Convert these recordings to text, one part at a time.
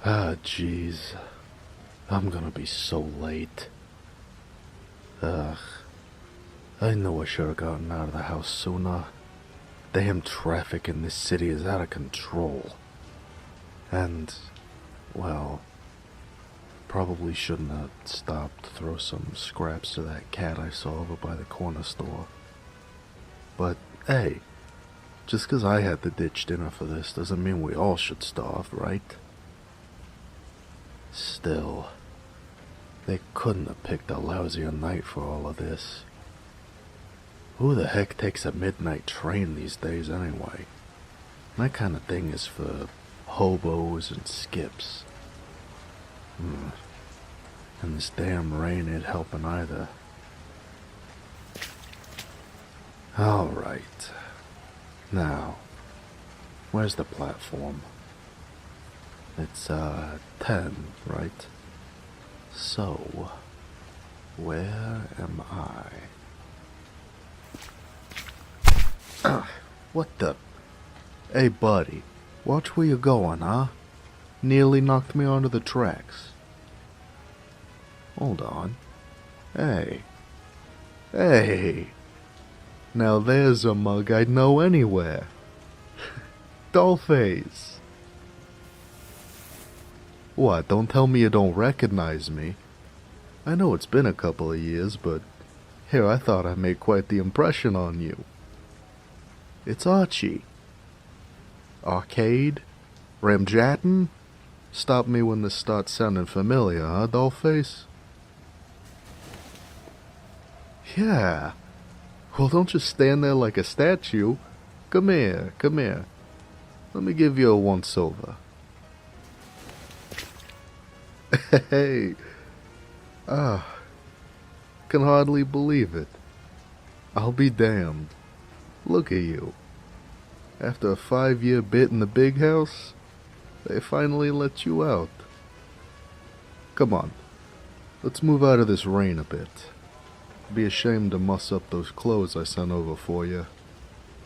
Ah, jeez. I'm gonna be so late. Ugh. I know I should have gotten out of the house sooner. Damn traffic in this city is out of control. And, well, probably shouldn't have stopped to throw some scraps to that cat I saw over by the corner store. But, hey, just 'cause I had to ditch dinner for this doesn't mean we all should starve, right? Still, they couldn't have picked a lousier night for all of this. Who the heck takes a midnight train these days anyway? That kind of thing is for hobos and skips. And this damn rain ain't helping either. Alright. Now, where's the platform? It's, 10, right? So, where am I? What the? Hey, buddy. Watch where you're going, huh? Nearly knocked me onto the tracks. Hold on. Hey. Hey. Now there's a mug I'd know anywhere. Dollface. What, don't tell me you don't recognize me. I know it's been a couple of years, but here I thought I made quite the impression on you. It's Archie. Arcade? Ramjatin? Stop me when this starts sounding familiar, huh, Dollface? Yeah. Well, don't just stand there like a statue. Come here, come here. Let me give you a once-over. Hey. Can hardly believe it. I'll be damned. Look at you. After a 5-year bit in the big house, they finally let you out. Come on, let's move out of this rain a bit. Be ashamed to muss up those clothes I sent over for you.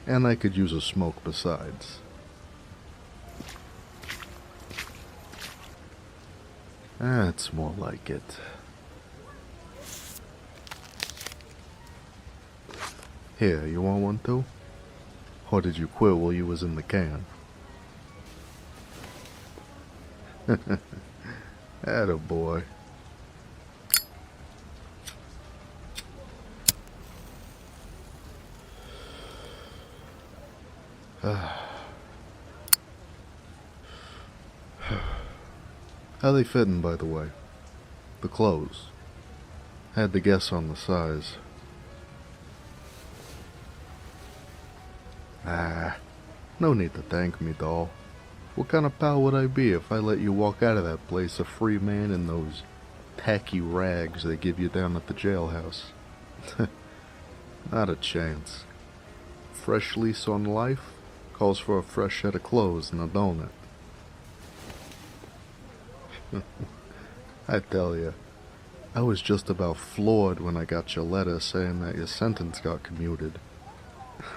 And I could use a smoke besides. That's more like it. Here, you want one too? Or did you quit while you was in the can? Attaboy. How they fitting, by the way? The clothes. Had to guess on the size. No need to thank me, doll. What kind of pal would I be if I let you walk out of that place a free man in those tacky rags they give you down at the jailhouse? Not a chance. Fresh lease on life calls for a fresh set of clothes, now don't it? I tell you, I was just about floored when I got your letter saying that your sentence got commuted.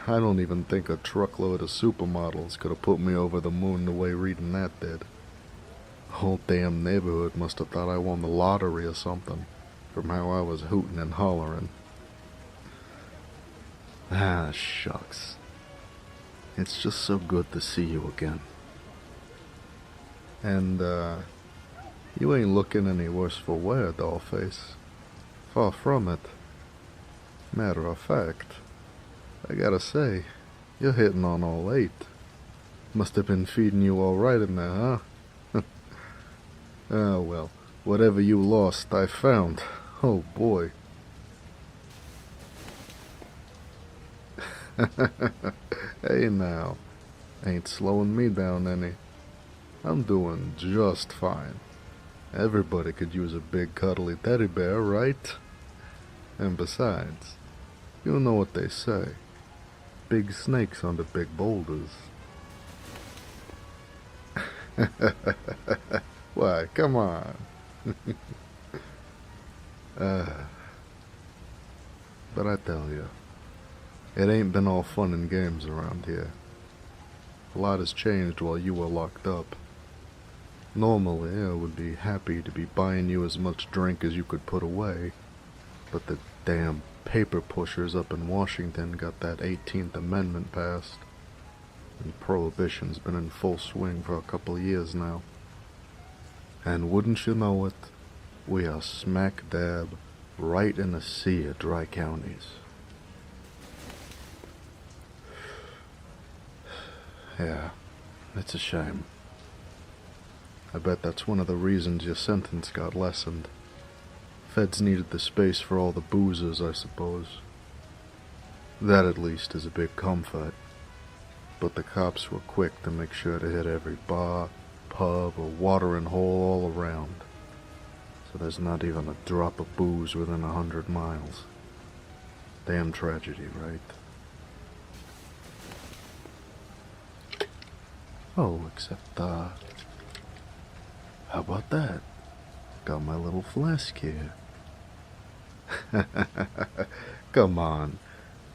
I don't even think a truckload of supermodels could have put me over the moon the way reading that did. The whole damn neighborhood must have thought I won the lottery or something, from how I was hooting and hollering. Shucks. It's just so good to see you again. And, you ain't looking any worse for wear, Dollface. Far from it. Matter of fact, I gotta say, you're hitting on all 8. Must have been feeding you all right in there, huh? Oh well, whatever you lost, I found. Oh boy. Hey now, ain't slowing me down any. I'm doing just fine. Everybody could use a big cuddly teddy bear, right? And besides, you know what they say. Big snakes under big boulders. Why, come on. But I tell you, it ain't been all fun and games around here. A lot has changed while you were locked up. Normally, I would be happy to be buying you as much drink as you could put away, but the damn paper pushers up in Washington got that 18th Amendment passed, and Prohibition's been in full swing for a couple of years now. And wouldn't you know it, we are smack dab right in a sea of dry counties. Yeah, it's a shame. I bet that's one of the reasons your sentence got lessened. Feds needed the space for all the boozers, I suppose. That at least is a big comfort. But the cops were quick to make sure to hit every bar, pub, or watering hole all around. So there's not even a drop of booze within 100 miles. Damn tragedy, right? Oh, except, how about that? Got my little flask here. Come on.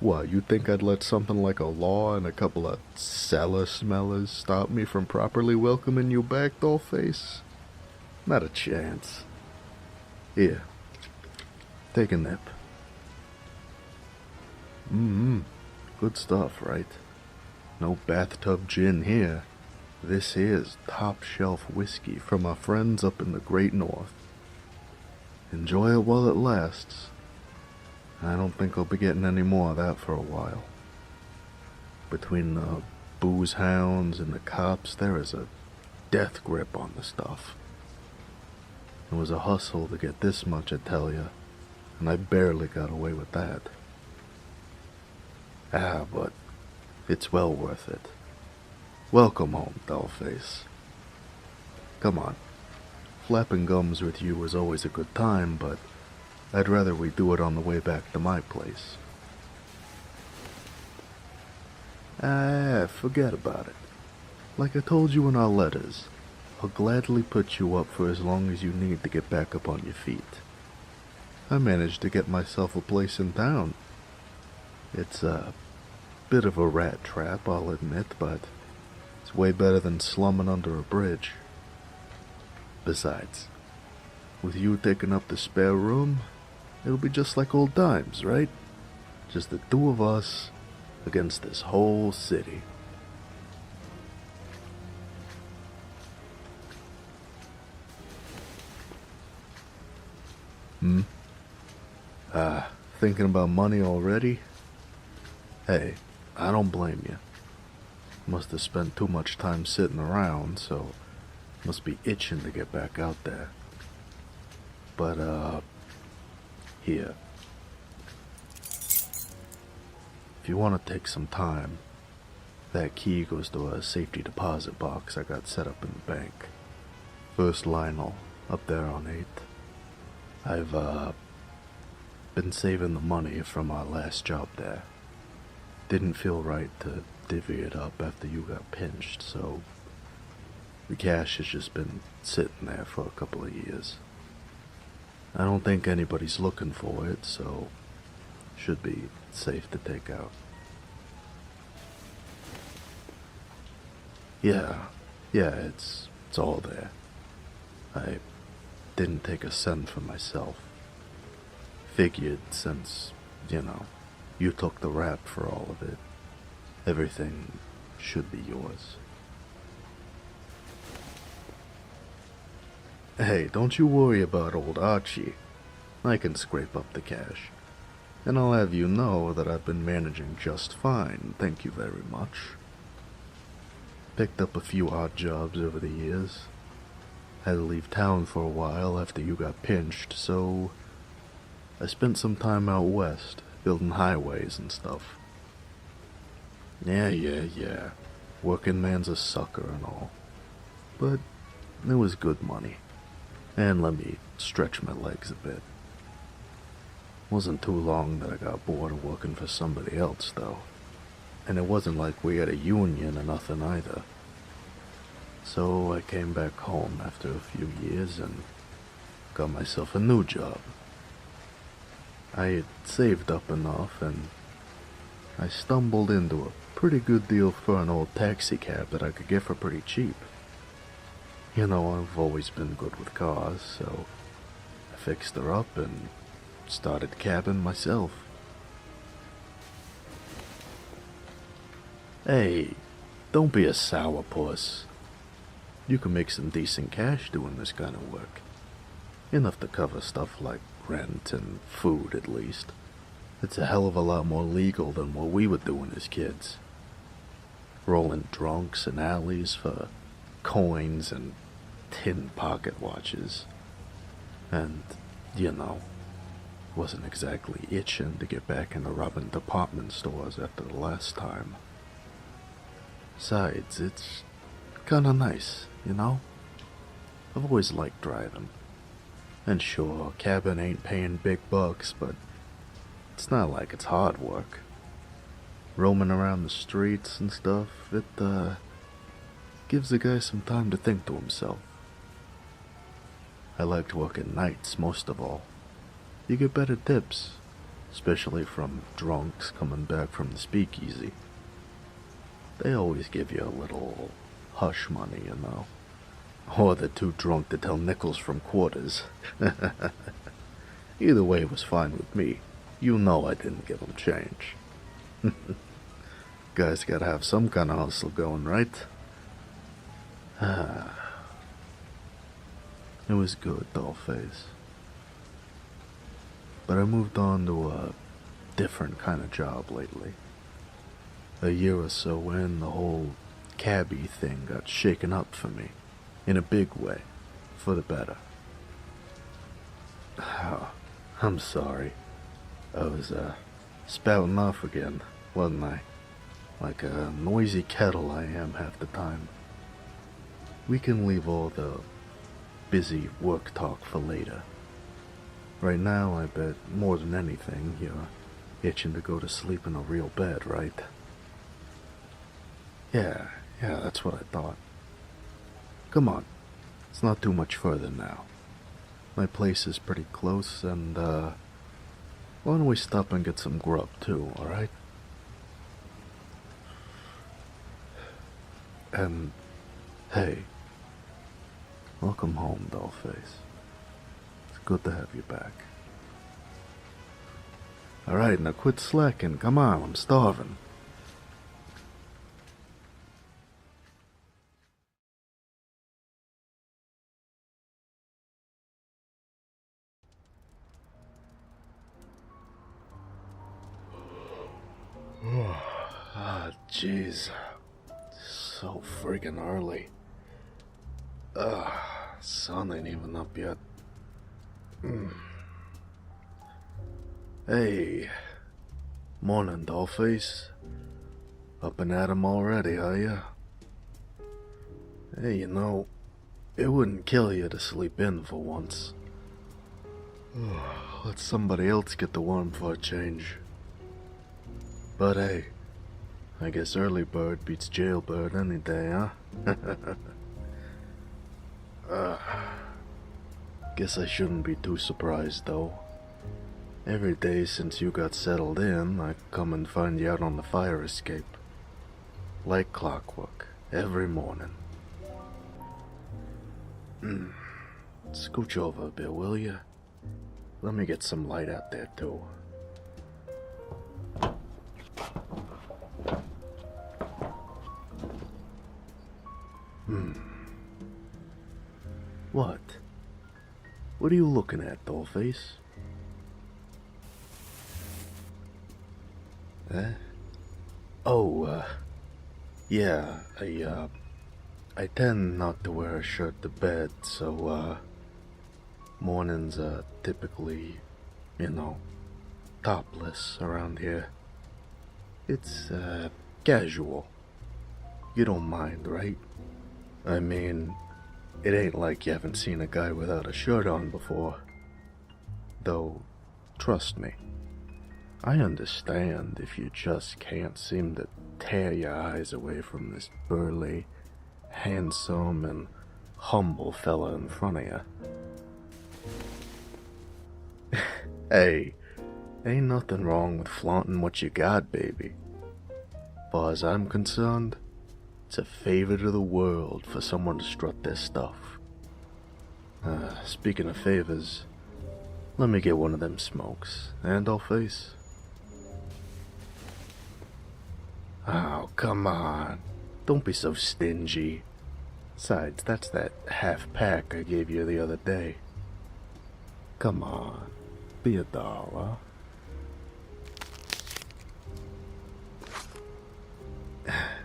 What, you think I'd let something like a law and a couple of cellar smellers stop me from properly welcoming you back, dollface? Not a chance. Here. Take a nip. Good stuff, right? No bathtub gin here. This is top-shelf whiskey from our friends up in the Great North. Enjoy it while it lasts. I don't think I'll be getting any more of that for a while. Between the booze hounds and the cops, there is a death grip on the stuff. It was a hustle to get this much, I tell ya, and I barely got away with that. But it's well worth it. Welcome home, dollface. Come on. Flapping gums with you is always a good time, but I'd rather we do it on the way back to my place. Forget about it. Like I told you in our letters, I'll gladly put you up for as long as you need to get back up on your feet. I managed to get myself a place in town. It's a bit of a rat trap, I'll admit, but it's way better than slumming under a bridge. Besides, with you taking up the spare room, it'll be just like old times, right? Just the two of us against this whole city. Thinking about money already? Hey, I don't blame you. Must have spent too much time sitting around, so must be itching to get back out there. But, here. If you want to take some time, that key goes to a safety deposit box I got set up in the bank. First Lionel, up there on 8th. I've, been saving the money from our last job there. Didn't feel right to divvy it up after you got pinched, so the cash has just been sitting there for a couple of years. I don't think anybody's looking for it, so should be safe to take out. Yeah, it's all there. I didn't take a cent for myself. Figured since, you took the rap for all of it, everything should be yours. Hey, don't you worry about old Archie. I can scrape up the cash. And I'll have you know that I've been managing just fine, thank you very much. Picked up a few odd jobs over the years. Had to leave town for a while after you got pinched, so I spent some time out west, building highways and stuff. Yeah. Working man's a sucker and all. But it was good money. And let me stretch my legs a bit. Wasn't too long that I got bored of working for somebody else, though. And it wasn't like we had a union or nothing either. So I came back home after a few years and got myself a new job. I had saved up enough, and I stumbled into a pretty good deal for an old taxi cab that I could get for pretty cheap. You know, I've always been good with cars, so I fixed her up and started cabbing myself. Hey, don't be a sourpuss. You can make some decent cash doing this kind of work. Enough to cover stuff like rent and food, at least. It's a hell of a lot more legal than what we were doing as kids. Rolling drunks in alleys for coins and tin pocket watches. And, you know, wasn't exactly itching to get back into robbing department stores after the last time. Besides, it's kinda nice, you know? I've always liked driving. And sure, cabin ain't paying big bucks, but it's not like it's hard work. Roaming around the streets and stuff, it, gives the guy some time to think to himself. I liked working nights most of all. You get better tips, especially from drunks coming back from the speakeasy. They always give you a little hush money, you know. Or they're too drunk to tell nickels from quarters. Either way was fine with me. You know I didn't give them change. Guys gotta have some kind of hustle going, right? It was good, Dollface. But I moved on to a different kind of job lately. A year or so in, the whole cabbie thing got shaken up for me. In a big way. For the better. Oh, I'm sorry. I was, spouting off again, wasn't I? Like a noisy kettle I am half the time. We can leave all the busy work talk for later. Right now, I bet more than anything, you're itching to go to sleep in a real bed, right? Yeah, that's what I thought. Come on, it's not too much further now. My place is pretty close, and, why don't we stop and get some grub, too, alright? And, hey, welcome home, Dollface. It's good to have you back. Alright, now quit slacking, come on, I'm starving. Jeez. So friggin' early. Sun ain't even up yet. Hey. Morning, Dollface. Up and at 'em already, are ya? Hey, you know, it wouldn't kill you to sleep in for once. Let somebody else get the worm for a change. But hey, I guess early bird beats jailbird any day, huh? Guess I shouldn't be too surprised, though. Every day since you got settled in, I come and find you out on the fire escape. Like clockwork, every morning. Scooch over a bit, will ya? Let me get some light out there, too. What? What are you looking at, Dollface? Eh? Oh, yeah, I tend not to wear a shirt to bed, so, mornings are typically, you know, topless around here. It's, casual. You don't mind, right? I mean, it ain't like you haven't seen a guy without a shirt on before. Though, trust me, I understand if you just can't seem to tear your eyes away from this burly, handsome, and humble fella in front of you. Hey, ain't nothing wrong with flaunting what you got, baby. Far as I'm concerned, It's a favor to the world for someone to strut their stuff. Speaking of favors, let me get one of them smokes, and I'll face. Oh, come on. Don't be so stingy. Besides, that's that half pack I gave you the other day. Come on, be a doll,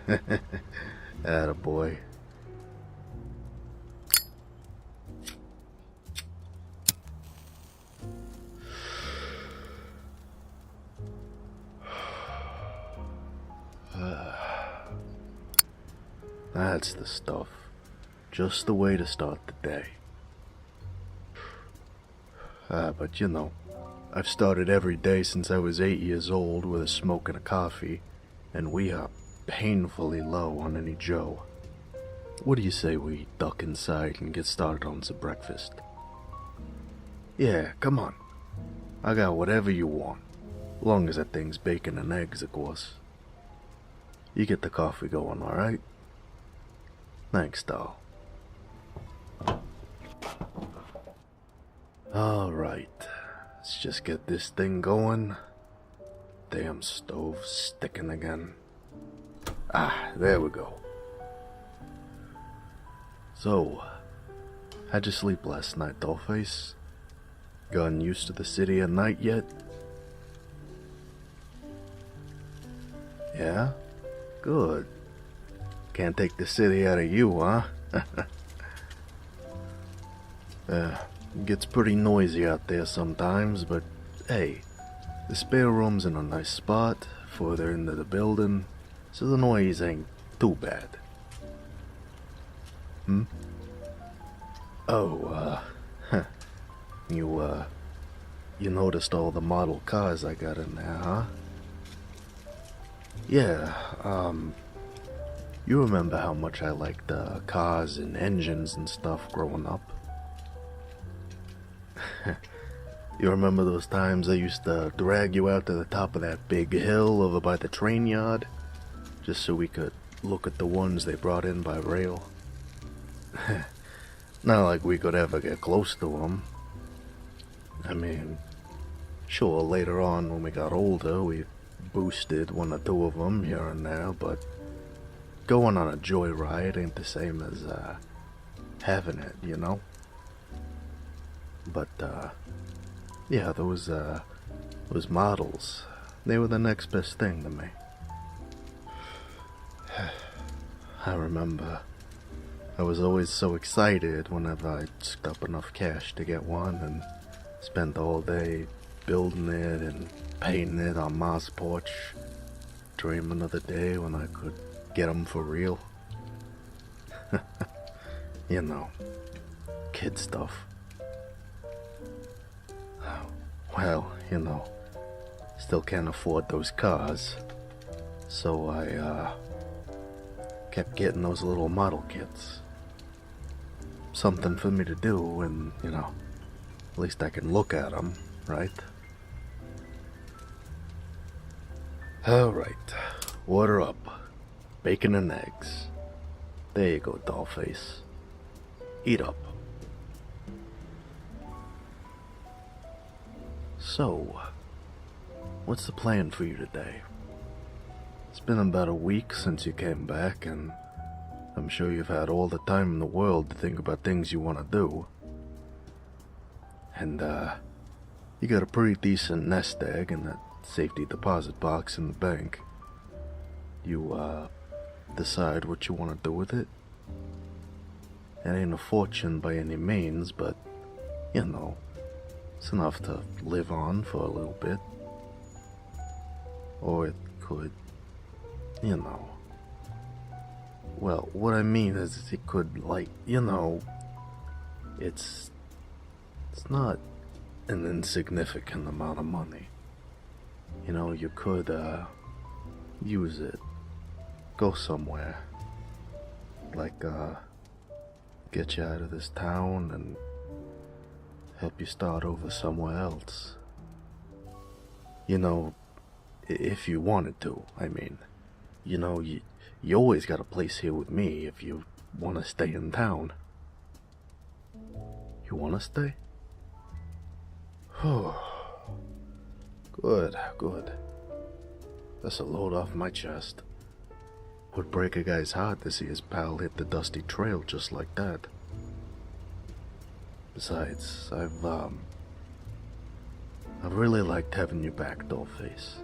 huh? Attaboy. That's the stuff. Just the way to start the day. But you know, I've started every day since I was 8 years old with a smoke and a coffee, and we are painfully low on any Joe. What do you say we duck inside and get started on some breakfast? Yeah, come on. I got whatever you want. Long as that thing's bacon and eggs, of course. You get the coffee going, alright? Thanks, doll. Alright, let's just get this thing going. Damn stove's sticking again. There we go. So, how'd you sleep last night, dollface? Gotten used to the city at night yet? Yeah? Good. Can't take the city out of you, huh? It gets pretty noisy out there sometimes, but hey, the spare room's in a nice spot, further into the building, so the noise ain't too bad. Oh, you noticed all the model cars I got in there, huh? Yeah, you remember how much I liked cars and engines and stuff growing up? You remember those times I used to drag you out to the top of that big hill over by the train yard? Just so we could look at the ones they brought in by rail? Not like we could ever get close to them. I mean, sure, later on when we got older, we boosted one or two of them here and there, but going on a joyride ain't the same as having it, you know? But yeah, those models, they were the next best thing to me. I remember I was always so excited whenever I scooped up enough cash to get one and spent all day building it and painting it on Ma's porch, dreaming of the day when I could get them for real. You know, kid stuff. Well, you know, still can't afford those cars, so I kept getting those little model kits. Something for me to do, and you know, at least I can look at them, right? Alright, order up. Bacon and eggs. There you go, dollface. Eat up. So, what's the plan for you today? It's been about a week since you came back, and I'm sure you've had all the time in the world to think about things you want to do. And, you got a pretty decent nest egg in that safety deposit box in the bank. You, decide what you want to do with it. It ain't a fortune by any means, but, you know, it's enough to live on for a little bit. Or it could, you know. Well, what I mean is it could, like, you know, it's not an insignificant amount of money. You know, you could, use it. Go somewhere. Like, get you out of this town and help you start over somewhere else. You know, if you wanted to, I mean. You know, you always got a place here with me if you want to stay in town. You want to stay? Good, good. That's a load off my chest. Would break a guy's heart to see his pal hit the dusty trail just like that. Besides, I've really liked having you back, Dollface.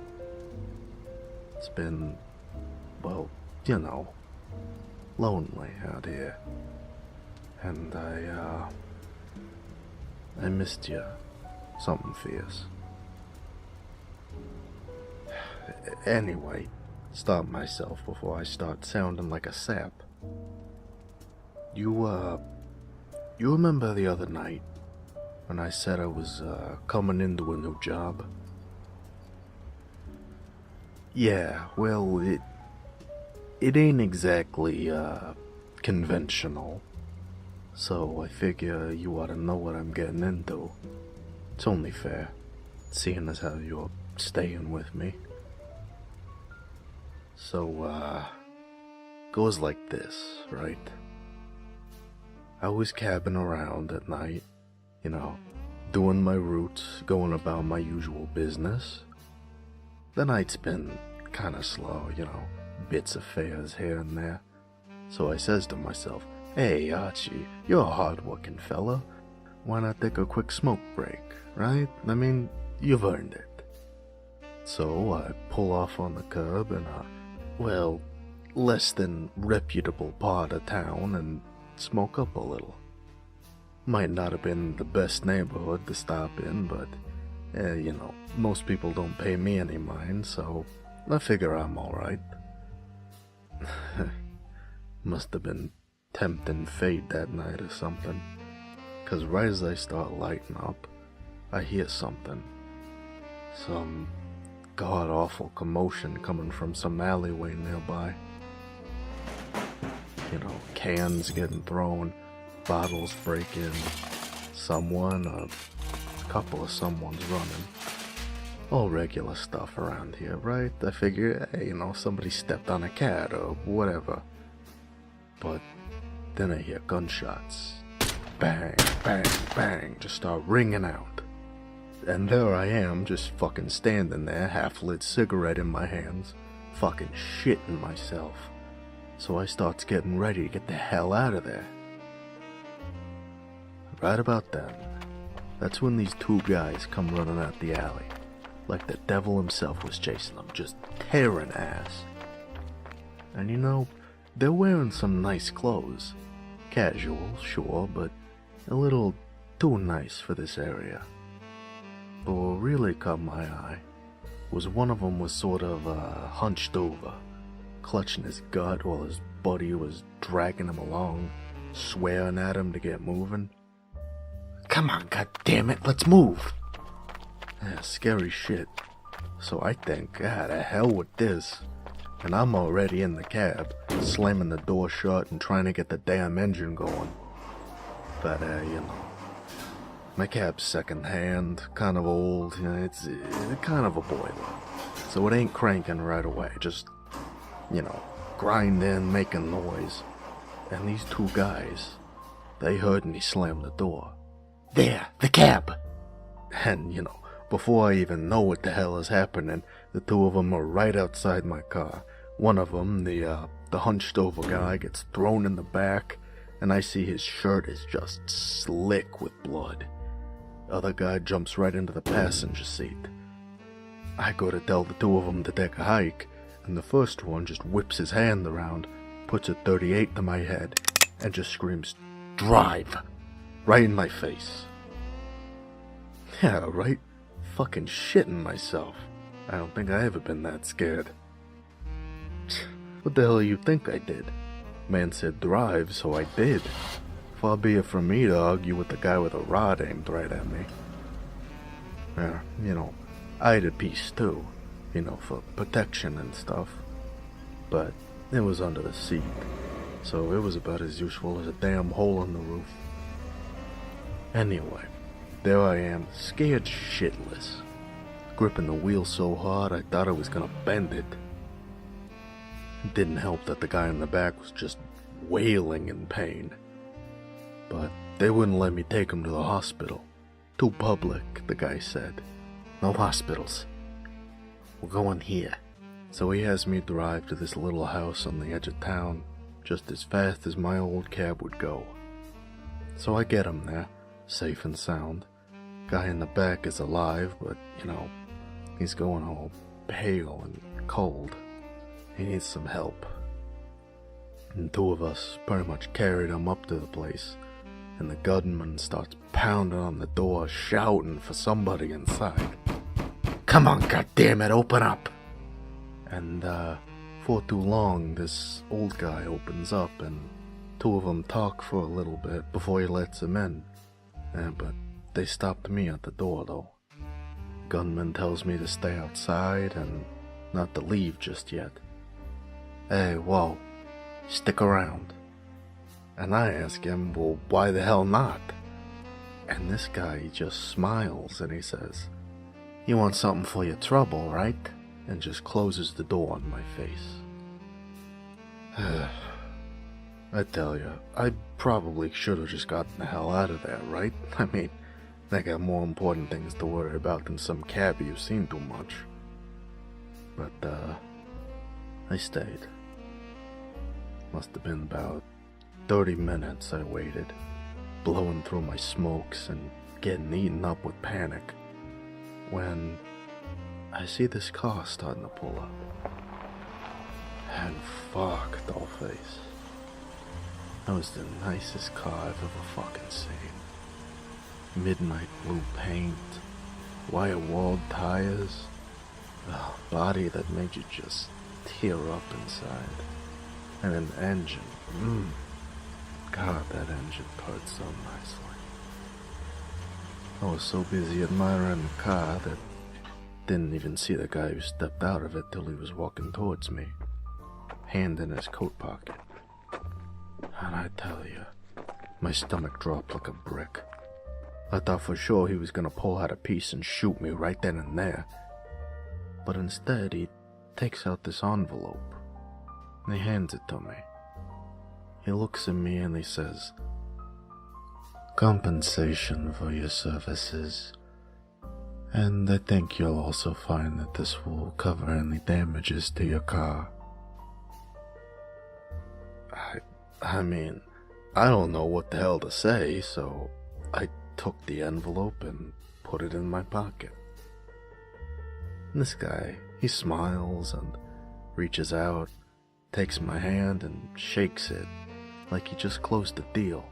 It's been, well, you know, lonely out here. And I missed you. Something fierce. Anyway, stop myself before I start sounding like a sap. You remember the other night when I said I was, coming into a new job? Yeah, well, it ain't exactly, conventional. So I figure you ought to know what I'm getting into. It's only fair, seeing as how you're staying with me. So, goes like this, right? I was cabbing around at night, you know, doing my routes, going about my usual business. The night's been kinda slow, you know, bits of fares here and there. So I says to myself, hey Archie, you're a hard-working fella. Why not take a quick smoke break, right? I mean, you've earned it. So I pull off on the curb in a, well, less than reputable part of town and smoke up a little. Might not have been the best neighborhood to stop in, but, you know, most people don't pay me any mind, so I figure I'm alright. Must have been tempting fate that night or something, 'cause right as I start lighting up, I hear something. Some god-awful commotion coming from some alleyway nearby. You know, cans getting thrown, bottles breaking, someone, a couple of someones running. All regular stuff around here, right? I figure, hey, you know, somebody stepped on a cat or whatever. But then I hear gunshots. Bang, bang, bang, just start ringing out. And there I am, just fucking standing there, half-lit cigarette in my hands, fucking shitting myself. So I starts getting ready to get the hell out of there. Right about then, that's when these two guys come running out the alley, like the devil himself was chasing them, just tearing ass. And you know, they're wearing some nice clothes. Casual, sure, but a little too nice for this area. But what really caught my eye was one of them was sort of hunched over, clutching his gut while his buddy was dragging him along, swearing at him to get moving. Come on, goddammit, let's move! Yeah, scary shit. So I think, the hell with this. And I'm already in the cab, slamming the door shut and trying to get the damn engine going. But, you know, my cab's second-hand, kind of old, you know, it's kind of a boiler. So it ain't cranking right away, just, you know, grinding, making noise. And these two guys, they heard me slam the door. There, the cab! And, you know, before I even know what the hell is happening, the two of them are right outside my car. One of them, the hunched-over guy, gets thrown in the back, and I see his shirt is just slick with blood. Other guy jumps right into the passenger seat. I go to tell the two of them to take a hike, and the first one just whips his hand around, puts a .38 to my head, and just screams, "Drive!" right in my face. Yeah, right? Fucking shitting myself. I don't think I ever been that scared. What the hell you think I did? Man said drive, so I did. Far be it from me to argue with the guy with a rod aimed right at me. Yeah, you know, I had a piece too, you know, for protection and stuff. But it was under the seat, so it was about as useful as a damn hole in the roof. Anyway, there I am, scared shitless, gripping the wheel so hard I thought I was gonna bend it. It didn't help that the guy in the back was just wailing in pain. But they wouldn't let me take him to the hospital. Too public, the guy said. No hospitals. We're going here. So he has me drive to this little house on the edge of town, just as fast as my old cab would go. So I get him there, safe and sound. Guy in the back is alive, but, he's going all pale and cold. He needs some help. And two of us pretty much carried him up to the place, and the gunman starts pounding on the door, shouting for somebody inside. Come on, goddammit, open up! And, for too long, this old guy opens up, and two of them talk for a little bit before he lets them in. But they stopped me at the door, though. Gunman tells me to stay outside and not to leave just yet. Hey, whoa, stick around. And I ask him, well, why the hell not? And this guy just smiles and he says, you want something for your trouble, right? And just closes the door on my face. I tell you, I probably should have just gotten the hell out of there, right? I mean, they got more important things to worry about than some cabbie who's seen too much. But, I stayed. Must have been about 30 minutes I waited, blowing through my smokes and getting eaten up with panic, when I see this car starting to pull up. And fuck, dollface. That was the nicest car I've ever fucking seen. Midnight blue paint, wire-walled tires, a body that made you just tear up inside, and an engine. God, that engine purred so nicely. I was so busy admiring the car that didn't even see the guy who stepped out of it till he was walking towards me, hand in his coat pocket. And I tell you, my stomach dropped like a brick. I thought for sure he was gonna pull out a piece and shoot me right then and there. But instead, he takes out this envelope, and he hands it to me. He looks at me and he says, compensation for your services. And I think you'll also find that this will cover any damages to your car. I mean, I don't know what the hell to say, so I took the envelope and put it in my pocket. And this guy, he smiles and reaches out, takes my hand and shakes it like he just closed the deal.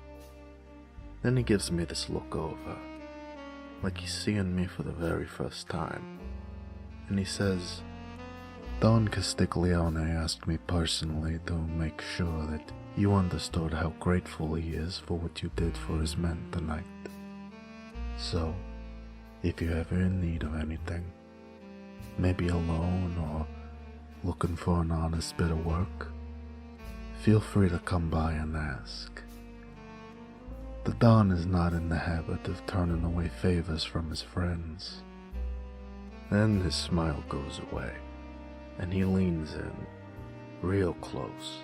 Then he gives me this look over, like he's seeing me for the very first time. And he says, Don Castiglione asked me personally to make sure that you understood how grateful he is for what you did for his men tonight. So, if you're ever in need of anything, maybe a loan or looking for an honest bit of work, feel free to come by and ask. The Don is not in the habit of turning away favors from his friends. Then his smile goes away, and he leans in, real close,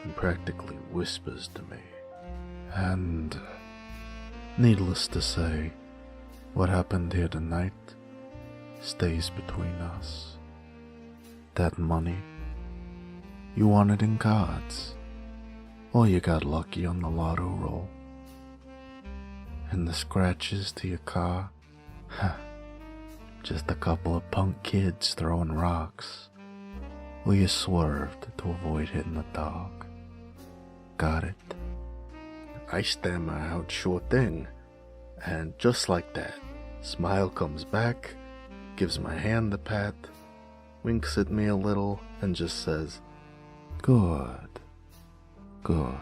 and practically whispers to me. And, needless to say, what happened here tonight stays between us. That money, you won it in cards, or you got lucky on the lotto roll. And the scratches to your car, just a couple of punk kids throwing rocks, or you swerved to avoid hitting a dog. Got it? I stammer out, sure thing, and just like that, smile comes back, gives my hand a pat, winks at me a little, and just says, good, good.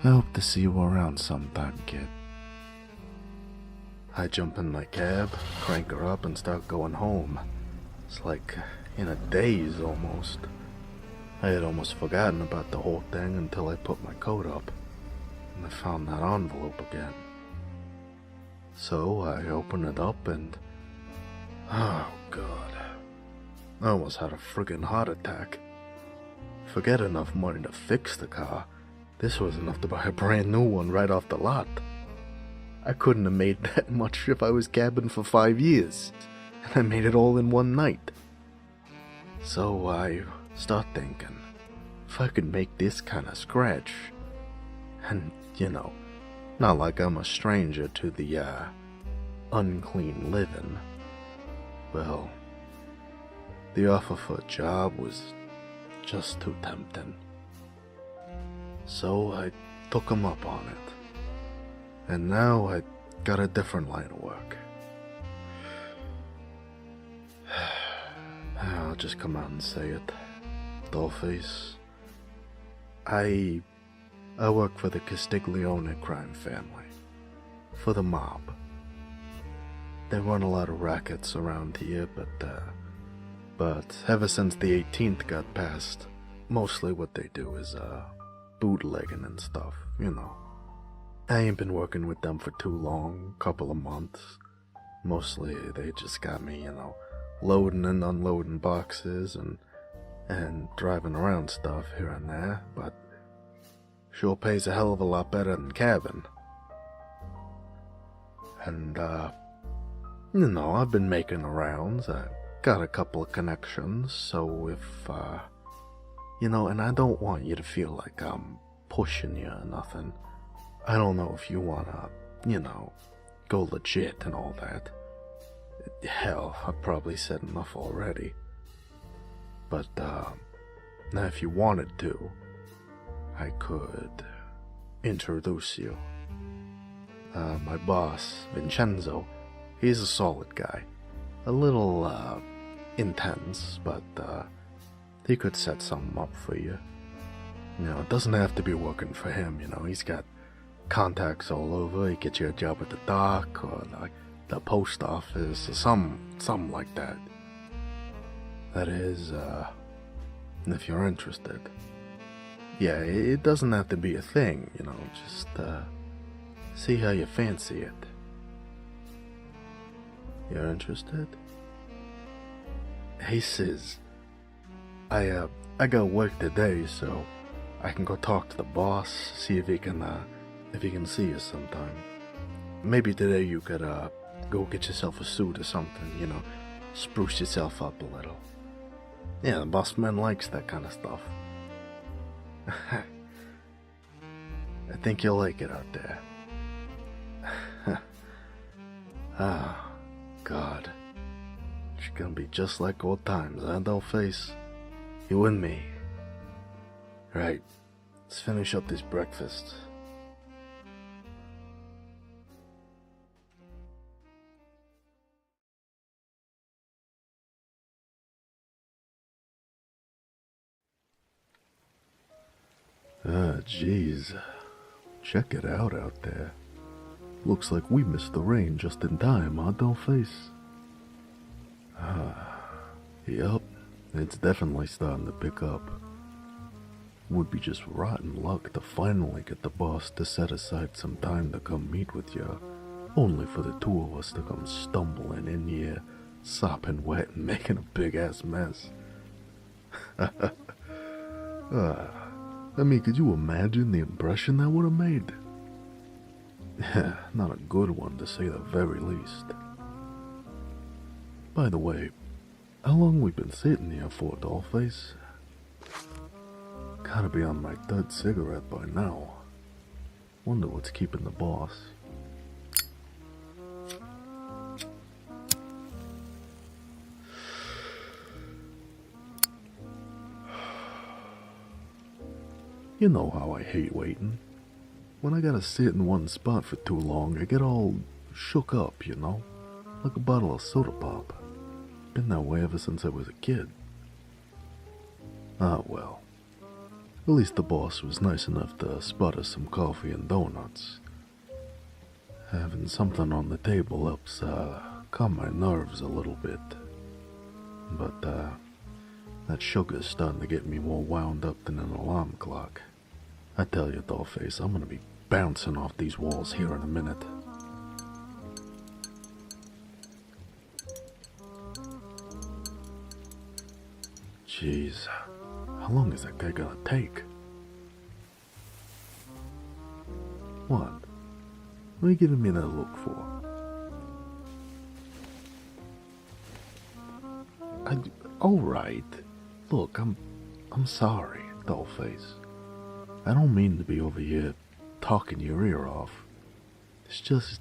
I hope to see you around sometime, kid. I jump in my cab, crank her up, and start going home. It's like in a daze almost. I had almost forgotten about the whole thing until I put my coat up, and I found that envelope again. So I open it up and, oh God, I almost had a friggin' heart attack. Forget enough money to fix the car. This was enough to buy a brand new one right off the lot. I couldn't have made that much if I was cabbing for 5 years, and I made it all in one night. So I start thinking, if I could make this kind of scratch, and, not like I'm a stranger to the, unclean living, well, the offer for a job was just too tempting. So I took him up on it, and now I got a different line of work. I'll just come out and say it, dollface. I work for the Castiglione crime family, for the mob. They run a lot of rackets around here, but ever since the 18th got passed, mostly what they do is, bootlegging and stuff, I ain't been working with them for too long, couple of months. Mostly they just got me, loading and unloading boxes and driving around stuff here and there, but sure pays a hell of a lot better than cabin. And, I've been making the rounds. I got a couple of connections, so if, and I don't want you to feel like I'm pushing you or nothing. I don't know if you wanna, go legit and all that. Hell, I've probably said enough already. But, now if you wanted to, I could introduce you. My boss, Vincenzo, he's a solid guy. A little, intense, but, he could set something up for you. It doesn't have to be working for him, he's got contacts all over. He gets you a job at the dock, or the post office, or something like that. That is, if you're interested. Yeah, it doesn't have to be a thing, just, see how you fancy it. You're interested? Hey, Sis. I got work today, so I can go talk to the boss, see if he can see you sometime. Maybe today you could, go get yourself a suit or something, spruce yourself up a little. Yeah, the boss man likes that kind of stuff. I think you'll like it out there. Ah, God. It's gonna be just like old times, huh, dollface? You and me. Right, let's finish up this breakfast. Jeez. Check it out there. Looks like we missed the rain just in time, huh, dollface? Yup, it's definitely starting to pick up. Would be just rotten luck to finally get the boss to set aside some time to come meet with you, only for the two of us to come stumbling in here, sopping wet and making a big-ass mess. Could you imagine the impression that would have made? Not a good one, to say the very least. By the way, how long we been sitting here for, dollface? Gotta be on my third cigarette by now. Wonder what's keeping the boss. You know how I hate waiting. When I gotta sit in one spot for too long, I get all shook up, like a bottle of soda pop. Been that way ever since I was a kid. Ah, well. At least the boss was nice enough to spot us some coffee and donuts. Having something on the table helps, calm my nerves a little bit. But, that sugar's starting to get me more wound up than an alarm clock. I tell you, dollface, I'm gonna be bouncing off these walls here in a minute. Jeez, how long is that guy gonna take? What? What are you giving me that look for? Alright. Look, I'm sorry, Dollface. I don't mean to be over here talking your ear off. It's just,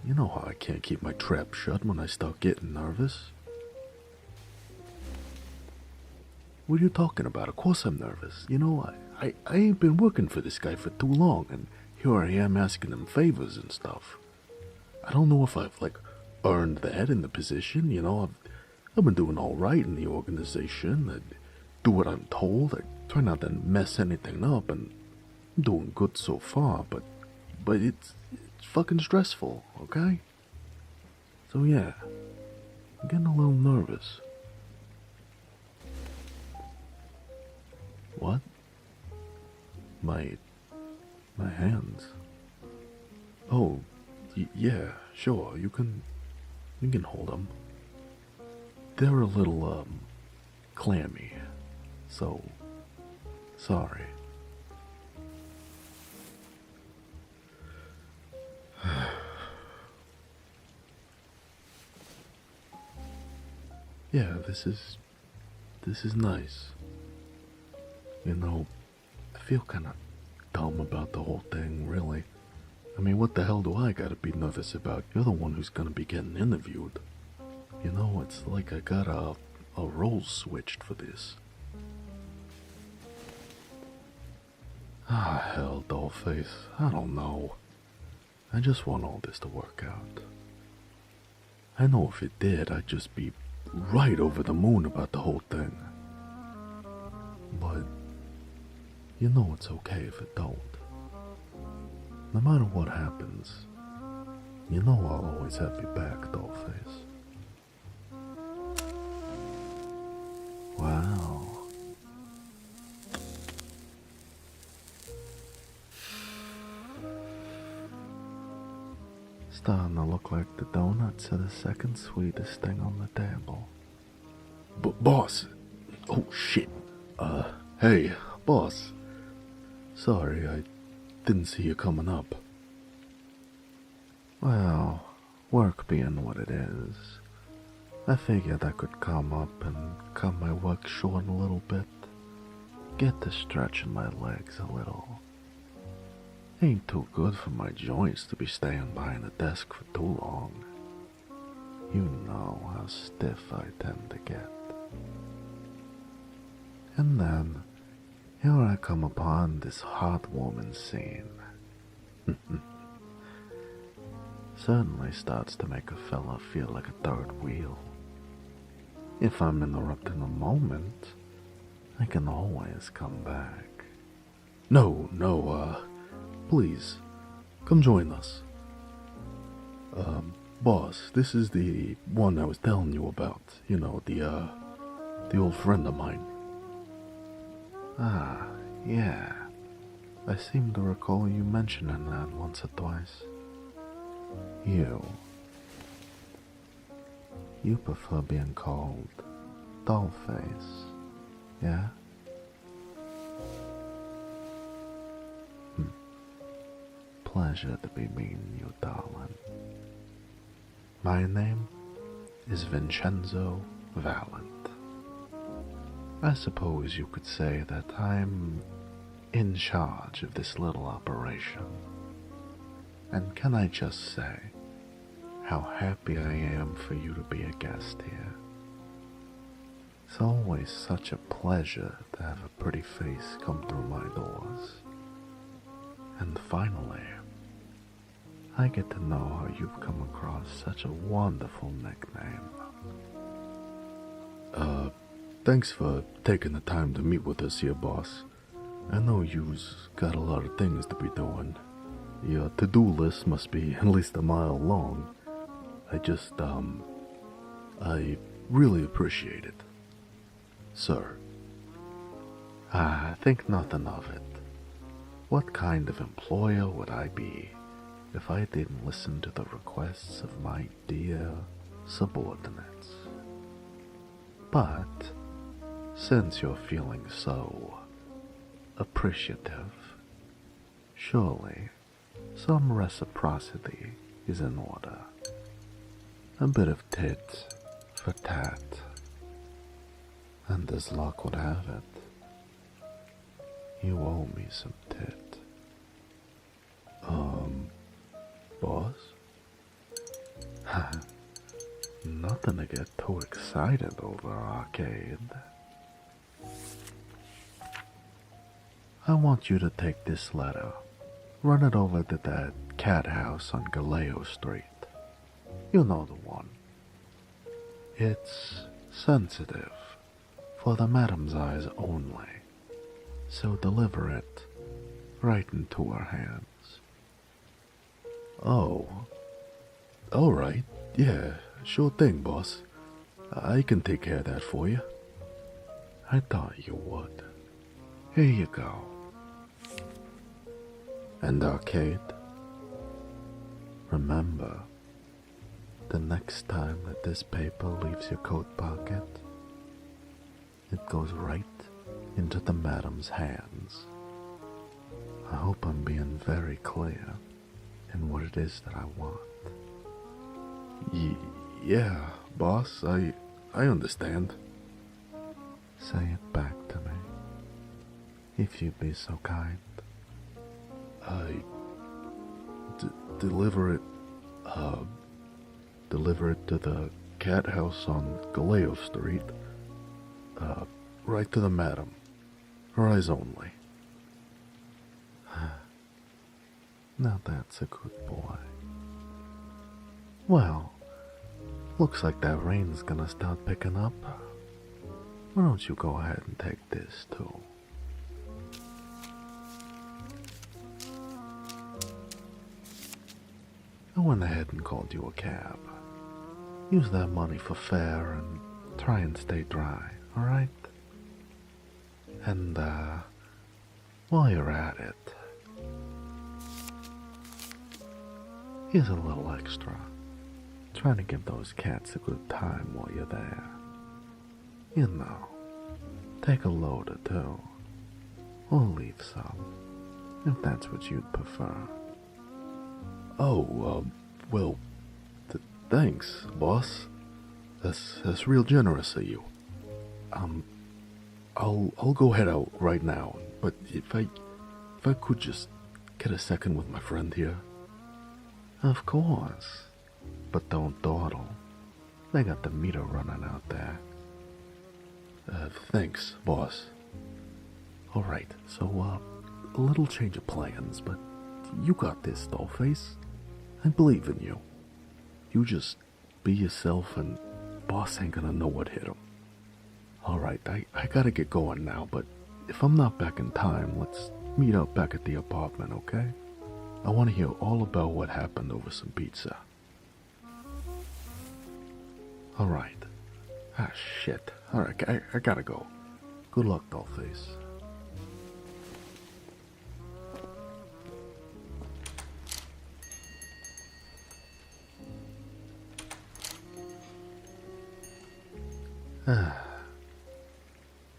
you know how I can't keep my trap shut when I start getting nervous. What are you talking about? Of course I'm nervous. You know, I ain't been working for this guy for too long, and here I am asking him favors and stuff. I don't know if I've, earned that in the position, you know. I've been doing alright in the organization. I do what I'm told. I try not to mess anything up, and I'm doing good so far, but it's fucking stressful, okay? So yeah, I'm getting a little nervous. What? My hands. Oh, yeah, sure, you can hold them. They're a little, clammy, so, sorry. Yeah, this is nice. You know, I feel kinda dumb about the whole thing, really. I mean, what the hell do I gotta be nervous about? You're the one who's gonna be getting interviewed. You know, it's like I got a role switched for this. Ah, hell, Dollface. I don't know. I just want all this to work out. I know if it did, I'd just be right over the moon about the whole thing. But, you know it's okay if it don't. No matter what happens, you know I'll always have your back, Dollface. Wow. Starting to look like the donuts are the second sweetest thing on the table. Boss! Oh shit! Hey, boss. Sorry, I didn't see you coming up. Well, work being what it is, I figured I could come up and cut my work short a little bit. Get to stretching my legs a little. Ain't too good for my joints to be staying behind a desk for too long. You know how stiff I tend to get. And then, here I come upon this heartwarming scene. Certainly starts to make a fella feel like a third wheel. If I'm interrupting a moment, I can always come back. No, please, come join us. Boss, this is the one I was telling you about. You know, the old friend of mine. Ah, yeah. I seem to recall you mentioning that once or twice. You prefer being called Dollface, yeah? Pleasure to be meeting you, darling. My name is Vincenzo Valent. I suppose you could say that I'm in charge of this little operation. And can I just say how happy I am for you to be a guest here. It's always such a pleasure to have a pretty face come through my doors. And finally, I get to know how you've come across such a wonderful nickname. Thanks for taking the time to meet with us here, boss. I know you've got a lot of things to be doing. Your to-do list must be at least a mile long. I really appreciate it. Sir. I think nothing of it. What kind of employer would I be if I didn't listen to the requests of my dear subordinates? But Since you're feeling so appreciative, surely some reciprocity is in order. A bit of tit for tat. And as luck would have it, you owe me some tit. Boss? Nothing to get too excited over, Arcade. I want you to take this letter, run it over to that cat house on Galeo Street. You know the one. It's sensitive, for the madam's eyes only, so deliver it right into her hands. Oh, alright, yeah, sure thing, boss. I can take care of that for you. I thought you would. Here you go. And Arcade, remember, the next time that this paper leaves your coat pocket, it goes right into the madam's hands. I hope I'm being very clear in what it is that I want. Yeah, boss, I understand. Say it back to me, if you'd be so kind. Deliver it to the cat house on Galeo Street. Right to the madam. Her eyes only. Now that's a good boy. Well, looks like that rain's gonna start picking up. Why don't you go ahead and take this too? I went ahead and called you a cab. Use that money for fare and try and stay dry, alright? And, while you're at it, here's a little extra. Trying to give those cats a good time while you're there. You know, take a load or two, or leave some, if that's what you'd prefer. Oh, well, thanks, boss. That's real generous of you. I'll go head out right now, but if I could just get a second with my friend here. Of course, but don't dawdle. They got the meter running out there. Thanks, boss. Alright, so, a little change of plans, but you got this, Dollface. I believe in you. You just be yourself and boss ain't gonna know what hit him. Alright, I gotta get going now, but if I'm not back in time, let's meet up back at the apartment, okay? I want to hear all about what happened over some pizza. Alright. Ah, shit. Alright, I gotta go. Good luck, Dollface.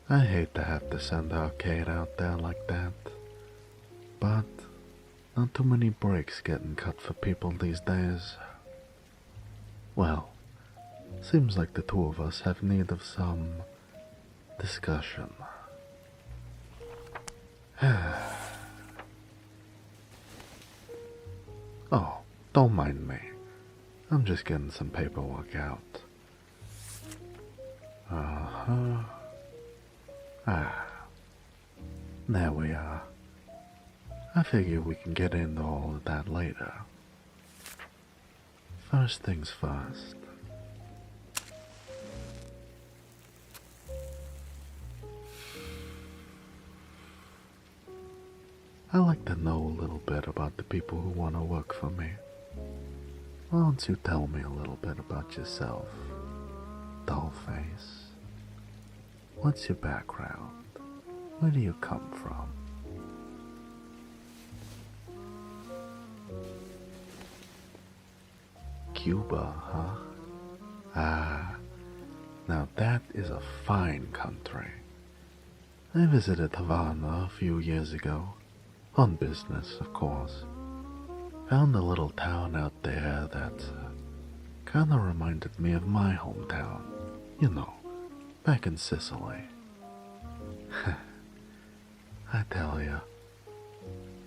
I hate to have to send Arcade out there like that, but not too many breaks getting cut for people these days. Well, seems like the two of us have need of some discussion. Oh, don't mind me. I'm just getting some paperwork out. There we are. I figure we can get into all of that later. First things first. I like to know a little bit about the people who want to work for me. Why don't you tell me a little bit about yourself, Dollface? What's your background? Where do you come from? Cuba, huh? Ah, now that is a fine country. I visited Havana a few years ago, on business, of course. Found a little town out there that kinda reminded me of my hometown. You know, back in Sicily. I tell ya,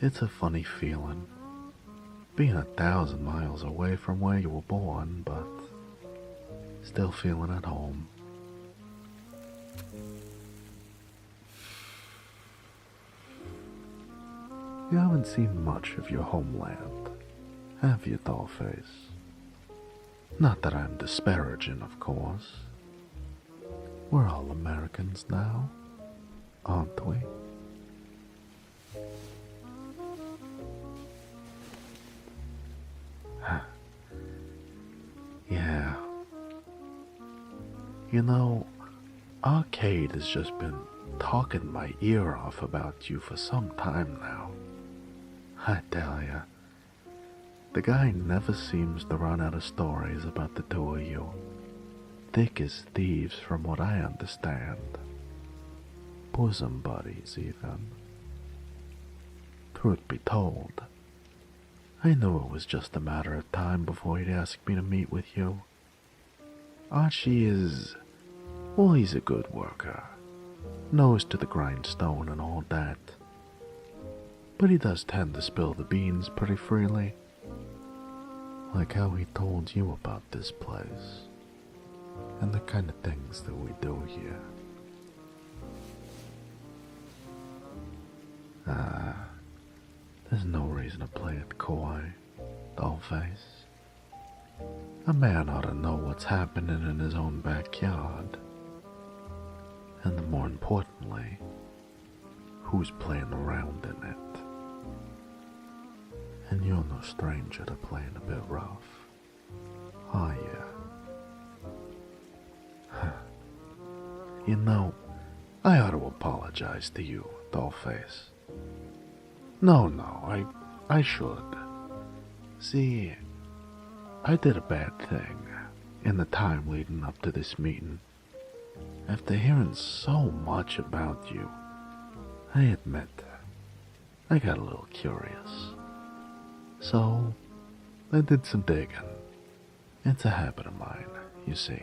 it's a funny feeling, being 1,000 miles away from where you were born, but still feeling at home. You haven't seen much of your homeland, have you, Dollface? Not that I'm disparaging, of course. We're all Americans now, aren't we? Yeah. You know, Arcade has just been talking my ear off about you for some time now. I tell ya, the guy never seems to run out of stories about the two of you. Thick as thieves from what I understand. Bosom buddies, even. Truth be told, I knew it was just a matter of time before he'd ask me to meet with you. Archie is... well, he's a good worker. Nose to the grindstone and all that. But he does tend to spill the beans pretty freely. Like how he told you about this place. And the kind of things that we do here. There's no reason to play it coy, Dollface. A man ought to know what's happening in his own backyard. And more importantly, who's playing around in it. And you're no stranger to playing a bit rough, are you? You know, I ought to apologize to you, Dollface. No, I should. See, I did a bad thing in the time leading up to this meeting. After hearing so much about you, I admit, I got a little curious. So, I did some digging. It's a habit of mine, you see.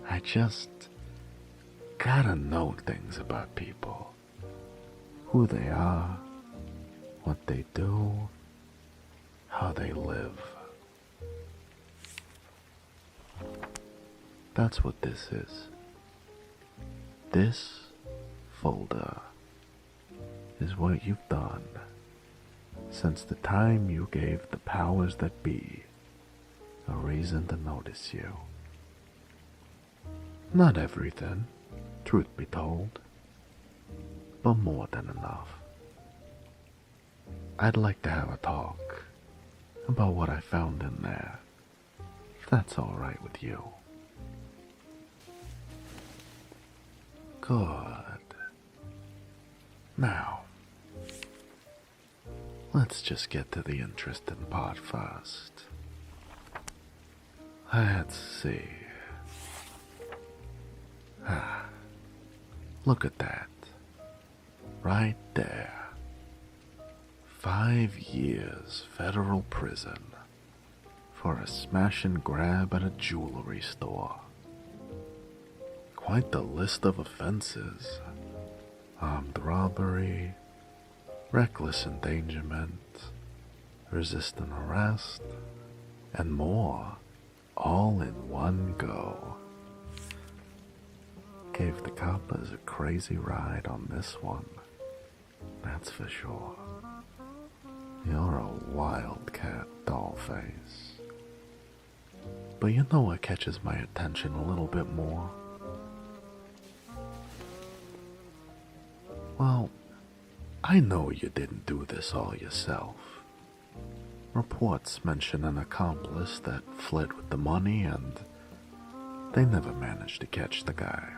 I just gotta know things about people. Who they are, what they do, how they live. That's what this is. This folder is what you've done since the time you gave the powers that be a reason to notice you. Not everything, truth be told, but more than enough. I'd like to have a talk about what I found in there, if that's all right with you. Good. Now, let's just get to the interesting part first. Let's see. Look at that. Right there. 5 years federal prison for a smash and grab at a jewelry store. Quite the list of offenses. Armed robbery, reckless endangerment, resisting arrest, and more, all in one go. Gave the coppers a crazy ride on this one, that's for sure. You're a wildcat, Dollface. But you know what catches my attention a little bit more? Well, I know you didn't do this all yourself. Reports mention an accomplice that fled with the money and they never managed to catch the guy.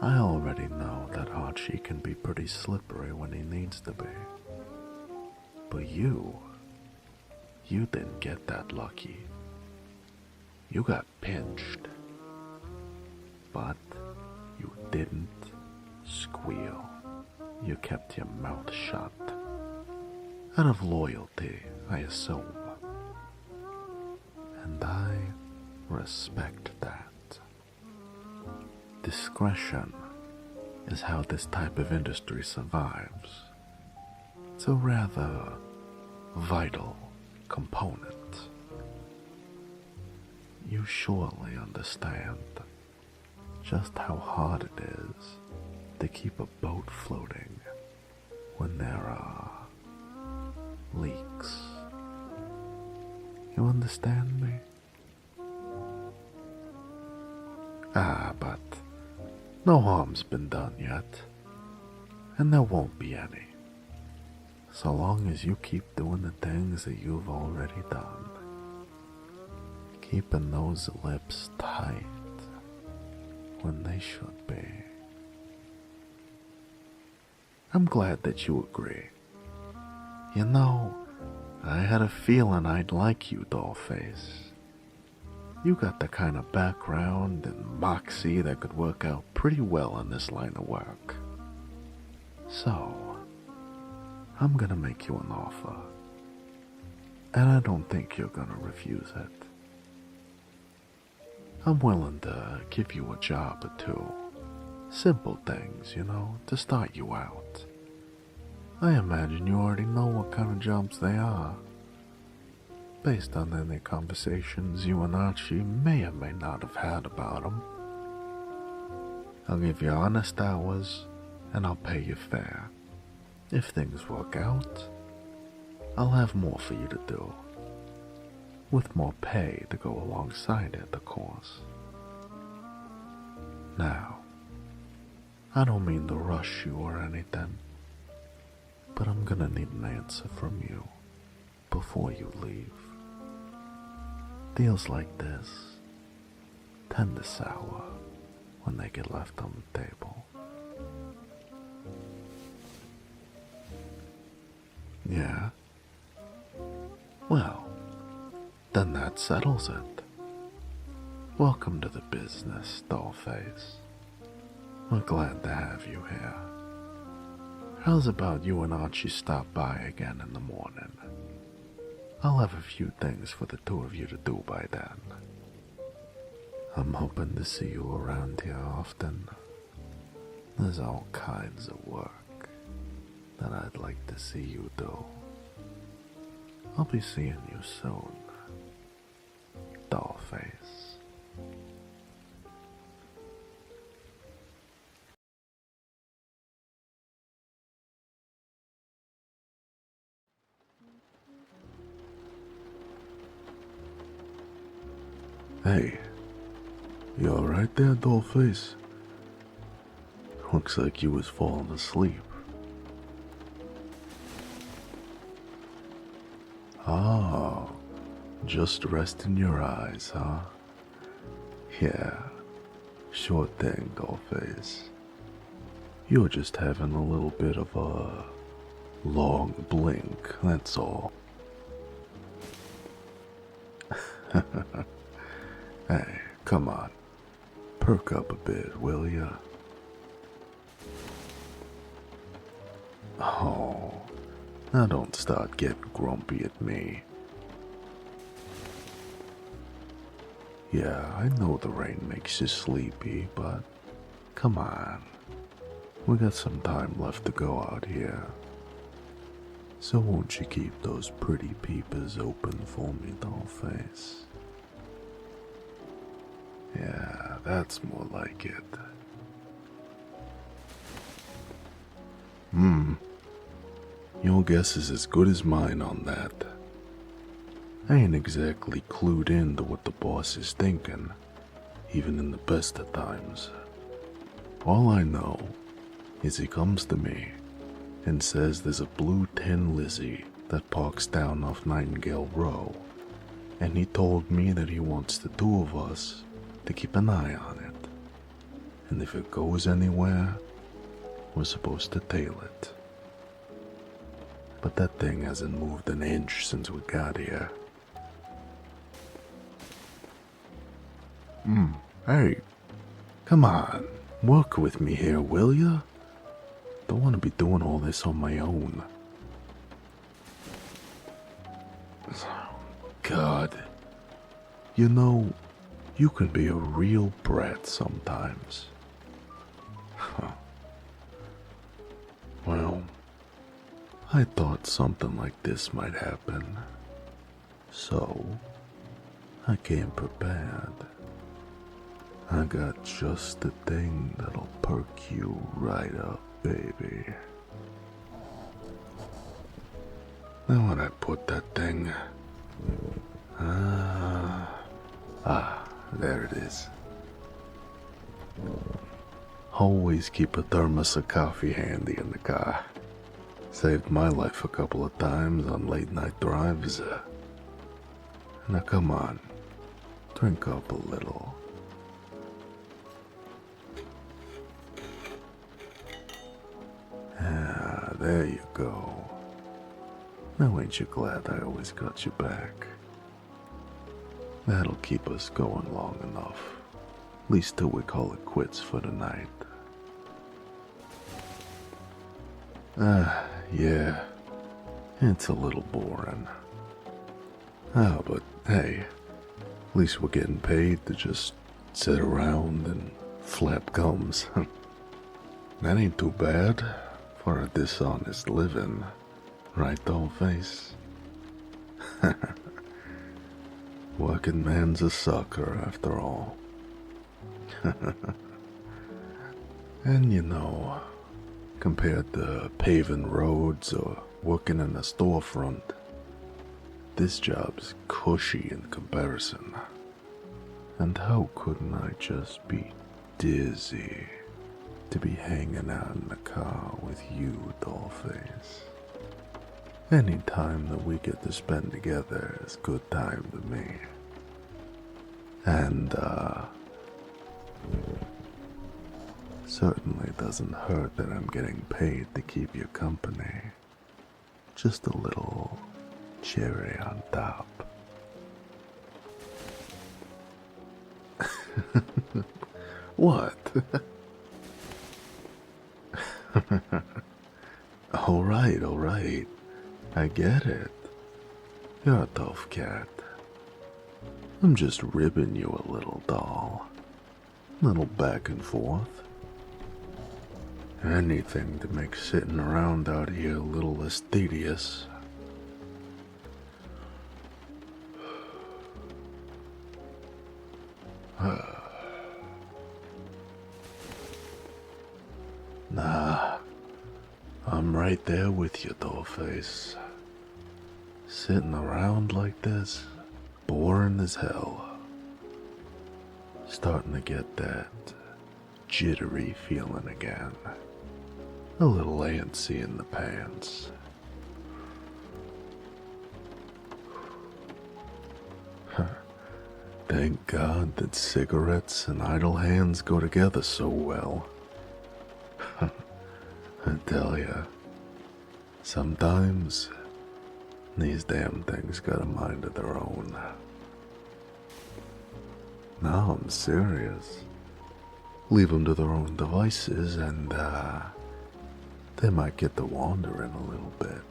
I already know that Archie can be pretty slippery when he needs to be. But you didn't get that lucky. You got pinched, but you didn't squeal. You kept your mouth shut. Out of loyalty, I assume. And I respect that. Discretion is how this type of industry survives. It's a rather vital component. You surely understand just how hard it is to keep a boat floating when there are leaks. You understand me? But no harm's been done yet, and there won't be any, so long as you keep doing the things that you've already done. Keeping those lips tight when they should be. I'm glad that you agree. You know, I had a feeling I'd like you, Dollface. You got the kind of background and moxie that could work out pretty well in this line of work. So, I'm gonna make you an offer. And I don't think you're gonna refuse it. I'm willing to give you a job or two. Simple things, you know, to start you out. I imagine you already know what kind of jobs they are. Based on any conversations you and Archie may or may not have had about them. I'll give you honest hours, and I'll pay you fair. If things work out, I'll have more for you to do. With more pay to go alongside it, of course. Now, I don't mean to rush you or anything, but I'm gonna need an answer from you before you leave. Deals like this tend to sour when they get left on the table. Yeah? Well, then that settles it. Welcome to the business, Dollface. We're glad to have you here. How's about you and Archie stop by again in the morning? I'll have a few things for the two of you to do by then. I'm hoping to see you around here often. There's all kinds of work that I'd like to see you do. I'll be seeing you soon, Dollface. Hey, you alright there, Dollface? Looks like you was falling asleep. Oh, just resting your eyes, huh? Yeah, sure thing, Dollface. You're just having a little bit of a long blink, that's all. Hey, come on. Perk up a bit, will ya? Oh, now don't start getting grumpy at me. Yeah, I know the rain makes you sleepy, but come on. We got some time left to go out here. So won't you keep those pretty peepers open for me, Dollface? Yeah, that's more like it. Your guess is as good as mine on that. I ain't exactly clued in to what the boss is thinking, even in the best of times. All I know is he comes to me and says there's a blue tin Lizzie that parks down off Nightingale Row, and he told me that he wants the two of us to keep an eye on it, and if it goes anywhere, we're supposed to tail it. But that thing hasn't moved an inch since we got here. Hey, come on. Work with me here, will ya? Don't want to be doing all this on my own. God. You know, you can be a real brat sometimes. Well, I thought something like this might happen. So, I came prepared. I got just the thing that'll perk you right up, baby. Now when I put that thing... there it is. Always keep a thermos of coffee handy in the car. Saved my life a couple of times on late night drives. Now come on, drink up a little. There you go. Now ain't you glad I always got you back? That'll keep us going long enough. At least till we call it quits for the night. Yeah. It's a little boring. But hey, at least we're getting paid to just sit around and flap gums. That ain't too bad for a dishonest living, right, Dollface? Working man's a sucker after all. And you know, compared to paving roads or working in a storefront, this job's cushy in comparison. And how couldn't I just be dizzy to be hanging out in the car with you, Dollface? Any time that we get to spend together is good time to me. And, certainly doesn't hurt that I'm getting paid to keep you company. Just a little cherry on top. What? All right. I get it. You're a tough cat. I'm just ribbing you a little, doll. Little back and forth. Anything to make sitting around out here a little less tedious. Nah, I'm right there with you, Dollface. Sitting around like this, boring as hell. Starting to get that jittery feeling again. A little antsy in the pants. Thank God that cigarettes and idle hands go together so well. I tell ya, sometimes these damn things got a mind of their own. No, I'm serious. Leave them to their own devices and, they might get to wandering a little bit.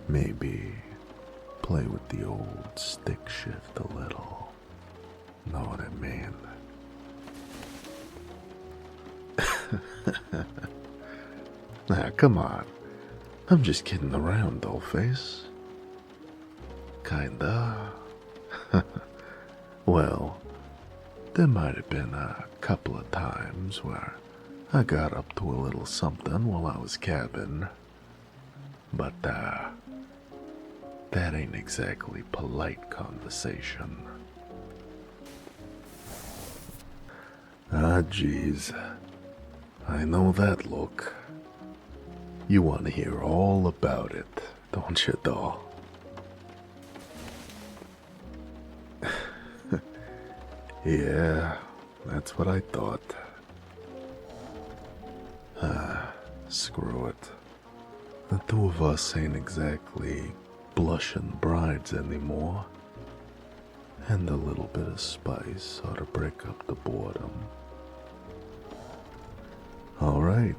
Maybe play with the old stick shift a little. Know what I mean? Nah, come on. I'm just kidding around, Dollface. Kinda. Well, there might have been a couple of times where I got up to a little something while I was cabbing. But, that ain't exactly polite conversation. Geez. I know that look. You want to hear all about it, don't you, doll? Yeah, that's what I thought. Screw it. The two of us ain't exactly blushing brides anymore. and a little bit of spice ought to break up the boredom. Alright,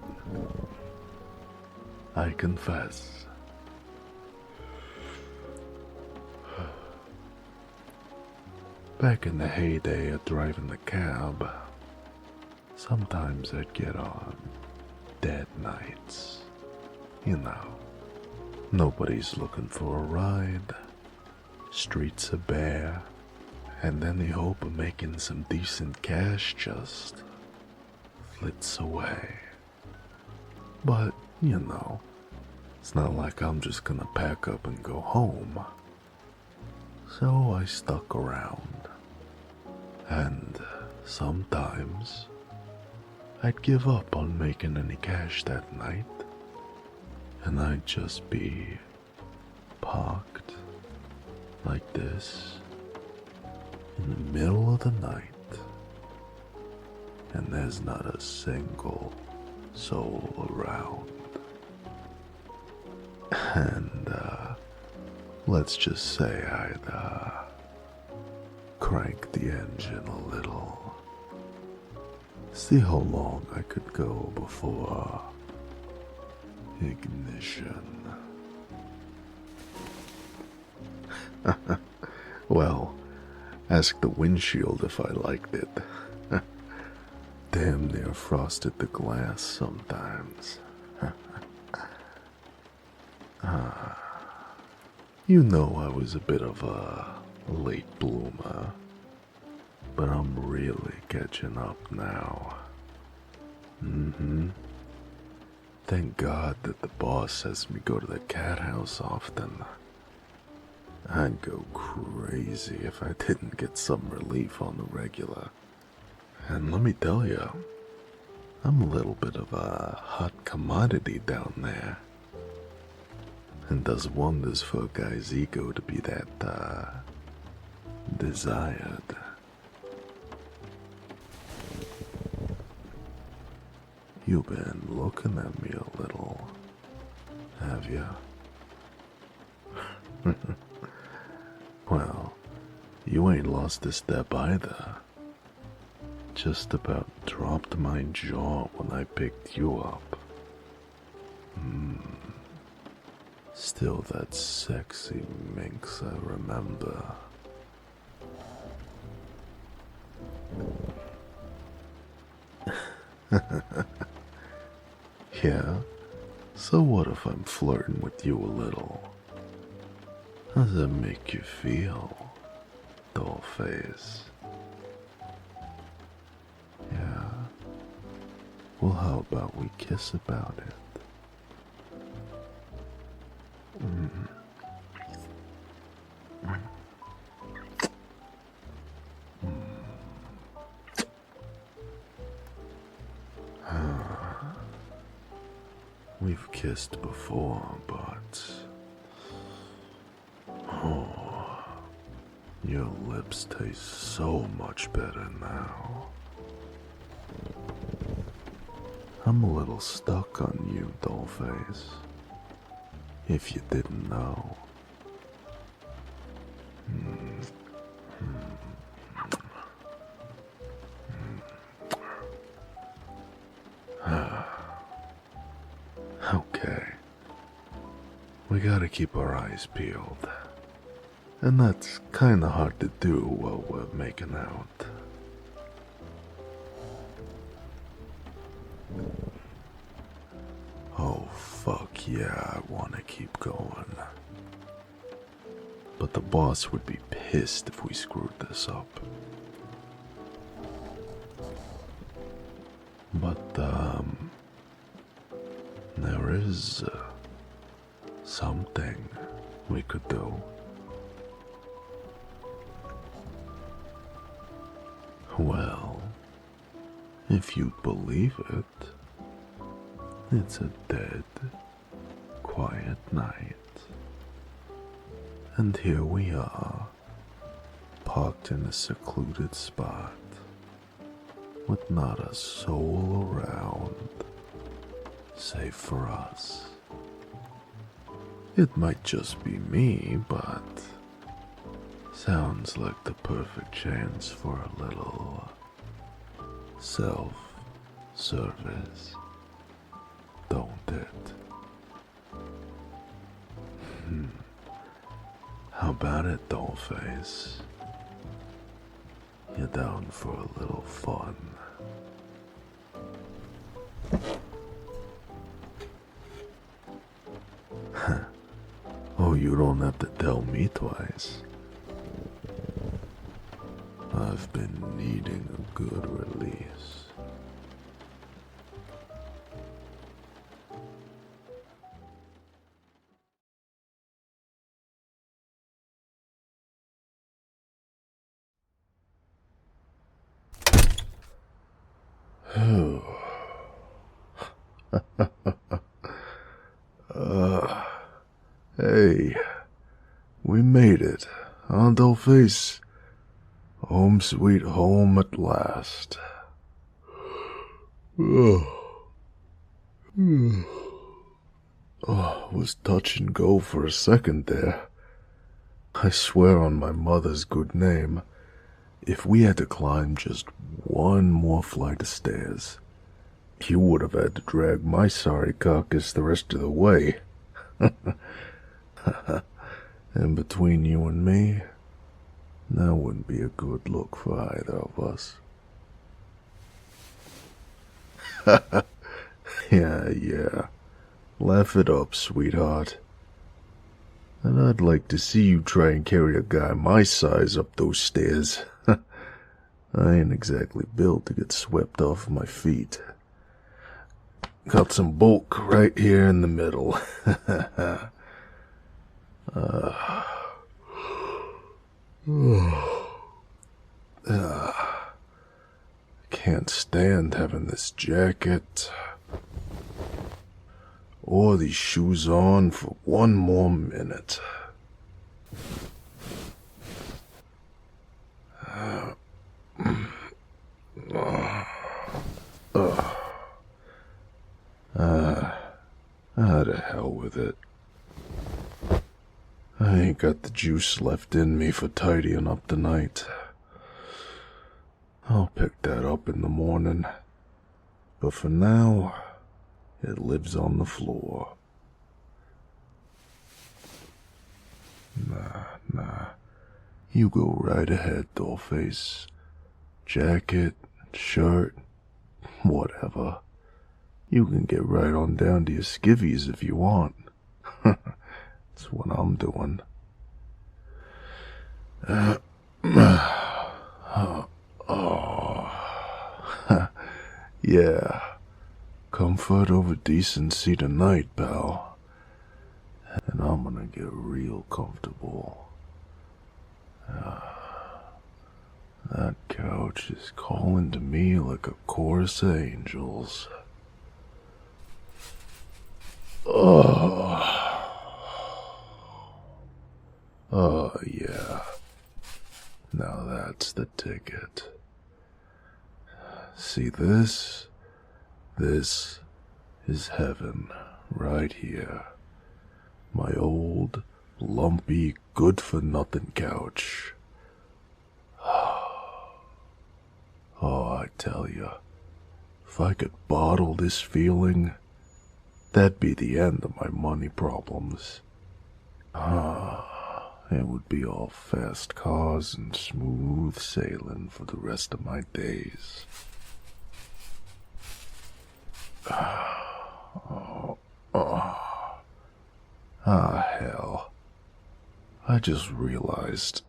I confess. Back in the heyday of driving the cab, sometimes I'd get on dead nights. You know, nobody's looking for a ride, streets are bare, and any hope of making some decent cash just flits away. But, you know, it's not like I'm just gonna pack up and go home. So I stuck around, and sometimes I'd give up on making any cash that night, and I'd just be parked like this in the middle of the night, and there's not a single soul around. And let's just say I'd crank the engine a little, see how long I could go before ignition. Well, ask the windshield if I liked it. Damn near frosted the glass sometimes. You know I was a bit of a late bloomer, but I'm really catching up now. Thank God that the boss has me go to the cat house often. I'd go crazy if I didn't get some relief on the regular. And let me tell you, I'm a little bit of a hot commodity down there. And does wonders for a guy's ego to be that, desired. You've been looking at me a little, have you? Well, you ain't lost a step either. Just about dropped my jaw when I picked you up. Still that sexy minx I remember. Yeah? So what if I'm flirting with you a little? How does that make you feel, dollface? Yeah? Well, how about we kiss about it? We've kissed before, but your lips taste so much better now. I'm a little stuck on you, dollface. If you didn't know. Okay. We gotta keep our eyes peeled. And that's kinda hard to do while we're making out. Oh, fuck yeah, I wanna keep going. But the boss would be pissed if we screwed this up. But, there is something we could do. Well, if you believe it, it's a dead, quiet night. And here we are, parked in a secluded spot, with not a soul around, save for us. It might just be me, but Sounds like the perfect chance for a little self-service, don't it? How about it, Dollface? You down for a little fun? Oh, you don't have to tell me twice. I've been needing a good release. Hey, we made it, huh, Dollface? Home sweet home at last. Was touch and go for a second there. I swear on my mother's good name, if we had to climb just one more flight of stairs, you would have had to drag my sorry carcass the rest of the way. And between you and me, that wouldn't be a good look for either of us. Yeah. Laugh it up, sweetheart. And I'd like to see you try and carry a guy my size up those stairs. I ain't exactly built to get swept off my feet. Got some bulk right here in the middle. Can't stand having this jacket or these shoes on for one more minute. To hell with it. I ain't got the juice left in me for tidying up tonight. I'll pick that up in the morning. But for now, it lives on the floor. Nah. You go right ahead, Dollface. Jacket, shirt, whatever. You can get right on down to your skivvies if you want. That's what I'm doing. Yeah. Comfort over decency tonight, pal. And I'm gonna get real comfortable. That couch is calling to me like a chorus of angels. Oh, yeah. Now that's the ticket. See this? This is heaven right here. My old, lumpy, good-for-nothing couch. Oh, I tell ya, if I could bottle this feeling, that'd be the end of my money problems. It would be all fast cars and smooth sailing for the rest of my days. Hell. I just realized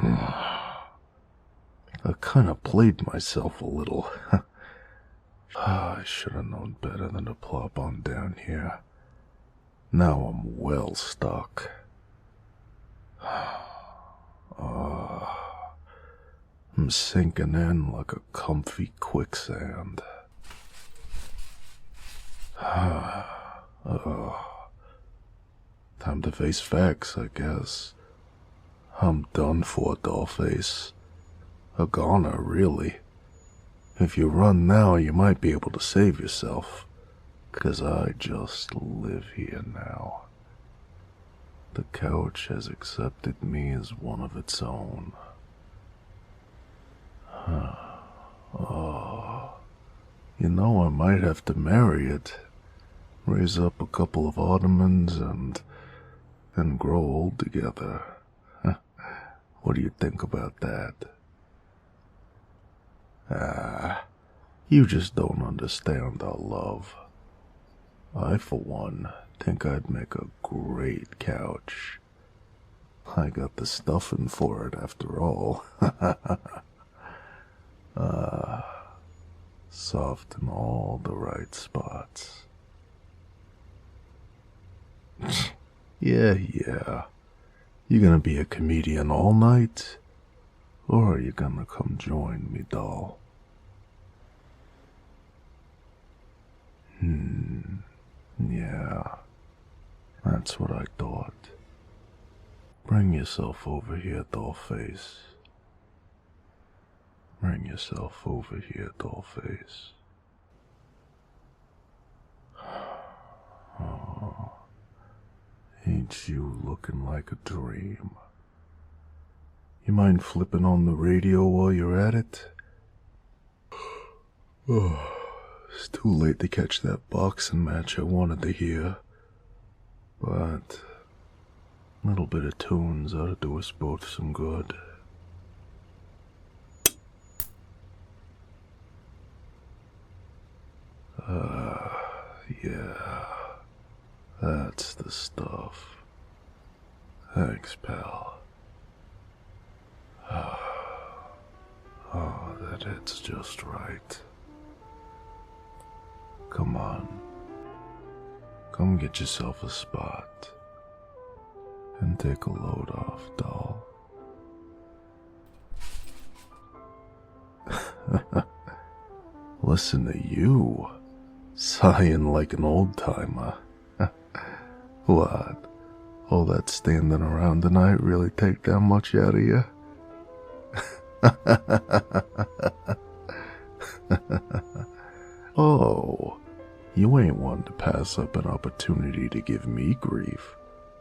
I kind of played myself a little. I should have known better than to plop on down here. Now I'm well stuck. I'm sinking in like a comfy quicksand. Time to face facts, I guess. I'm done for, Dollface. A goner, really. If you run now, you might be able to save yourself. 'Cause I just live here now. The couch has accepted me as one of its own. Oh, you know, I might have to marry it. Raise up a couple of ottomans and grow old together. What do you think about that? You just don't understand our love. I, for one, think I'd make a great couch. I got the stuffing for it, after all. Soft in all the right spots. Yeah. You gonna be a comedian all night? Or are you gonna come join me, doll? Yeah, that's what I thought. Bring yourself over here, dollface. Bring yourself over here, dollface. Oh, ain't you looking like a dream? You mind flipping on the radio while you're at it? Oh, it's too late to catch that boxing match I wanted to hear. But a little bit of tunes ought to do us both some good. Yeah, that's the stuff. Thanks, pal. Oh, that hits just right. Come on. Come get yourself a spot. And take a load off, doll. Listen to you. Sighing like an old-timer. What? All that standing around tonight really take that much out of you? Oh, you ain't one to pass up an opportunity to give me grief.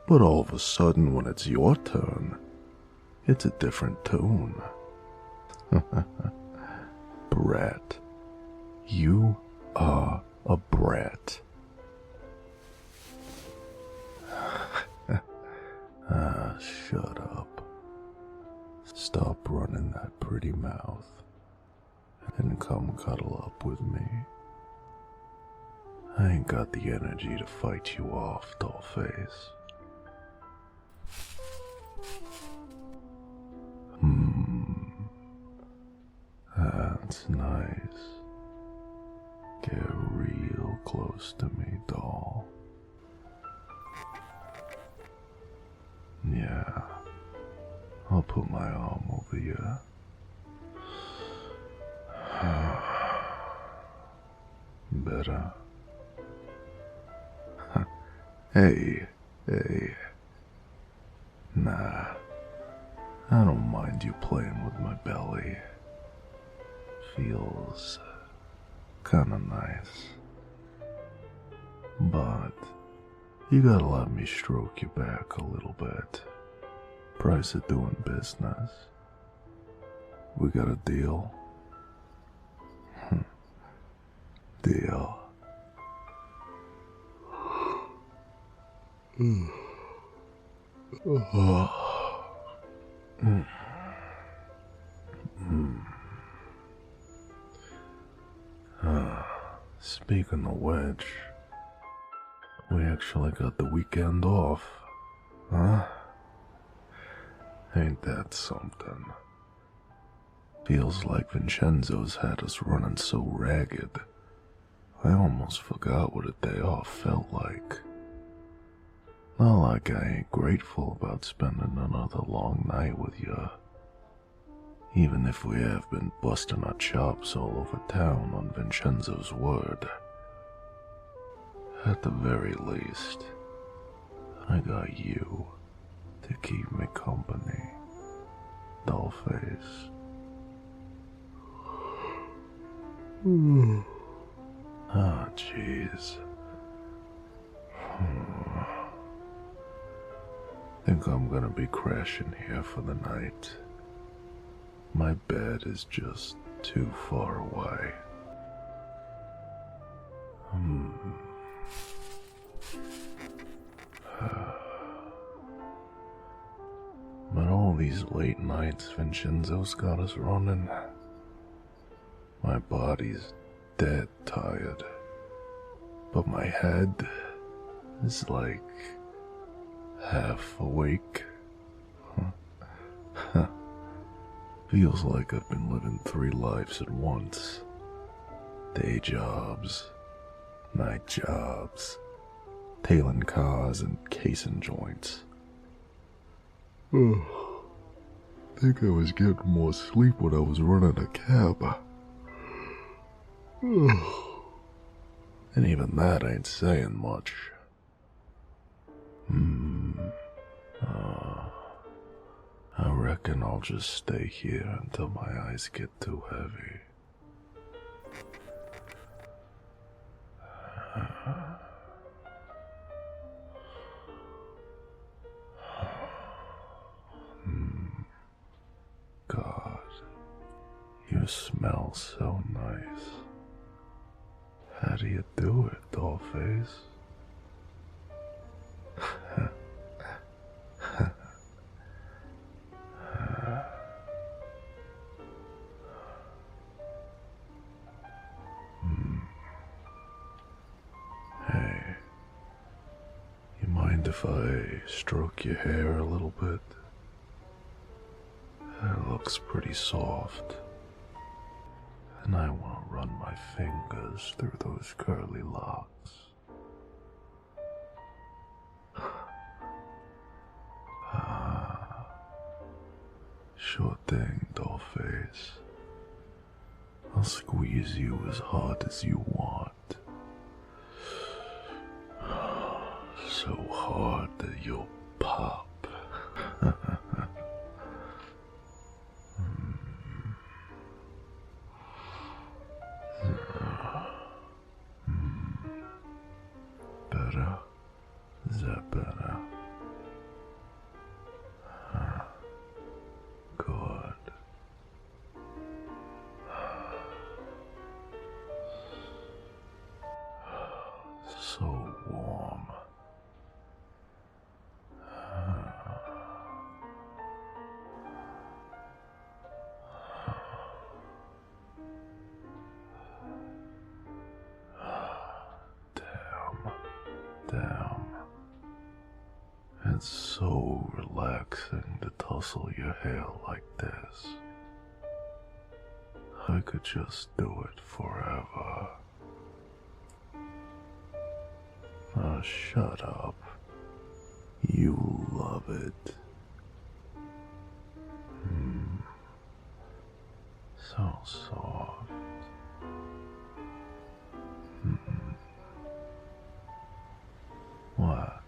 But all of a sudden, when it's your turn, it's a different tune. Brat. You are a brat. Shut up. Stop running that pretty mouth and come cuddle up with me. I ain't got the energy to fight you off, dollface. That's nice. Get real close to me, doll. Yeah, I'll put my arm over you. Better. Hey. Nah, I don't mind you playing with my belly. Feels kinda nice. But you gotta let me stroke you back a little bit. Price of doing business. We got a deal? Deal. Speaking of which, we actually got the weekend off, huh? Ain't that something? Feels like Vincenzo's had us running so ragged, I almost forgot what a day off felt like. Not like I ain't grateful about spending another long night with you, even if we have been busting our chops all over town on Vincenzo's word. At the very least, I got you to keep me company, dollface. Ah, jeez. think I'm gonna be crashing here for the night. My bed is just too far away. But all these late nights Vincenzo's got us running. My body's dead tired, but my head is like half awake. Feels like I've been living 3 lives at once. Day jobs, night jobs, tailing cars and casing joints. Think I was getting more sleep when I was running a cab. And even that ain't saying much. I reckon I'll just stay here until my eyes get too heavy. God, you smell so nice. How do you do it, dollface? Hey, you mind if I stroke your hair a little bit? It looks pretty soft, and I want to run my fingers through those curly locks. Sure thing, dollface. I'll squeeze you as hard as you want. So hard that you'll pop. Better? Is that better? Good. So warm. Damn. It's so relaxing to tussle your hair like this. I could just do it forever. Oh, shut up. You love it. So soft. What?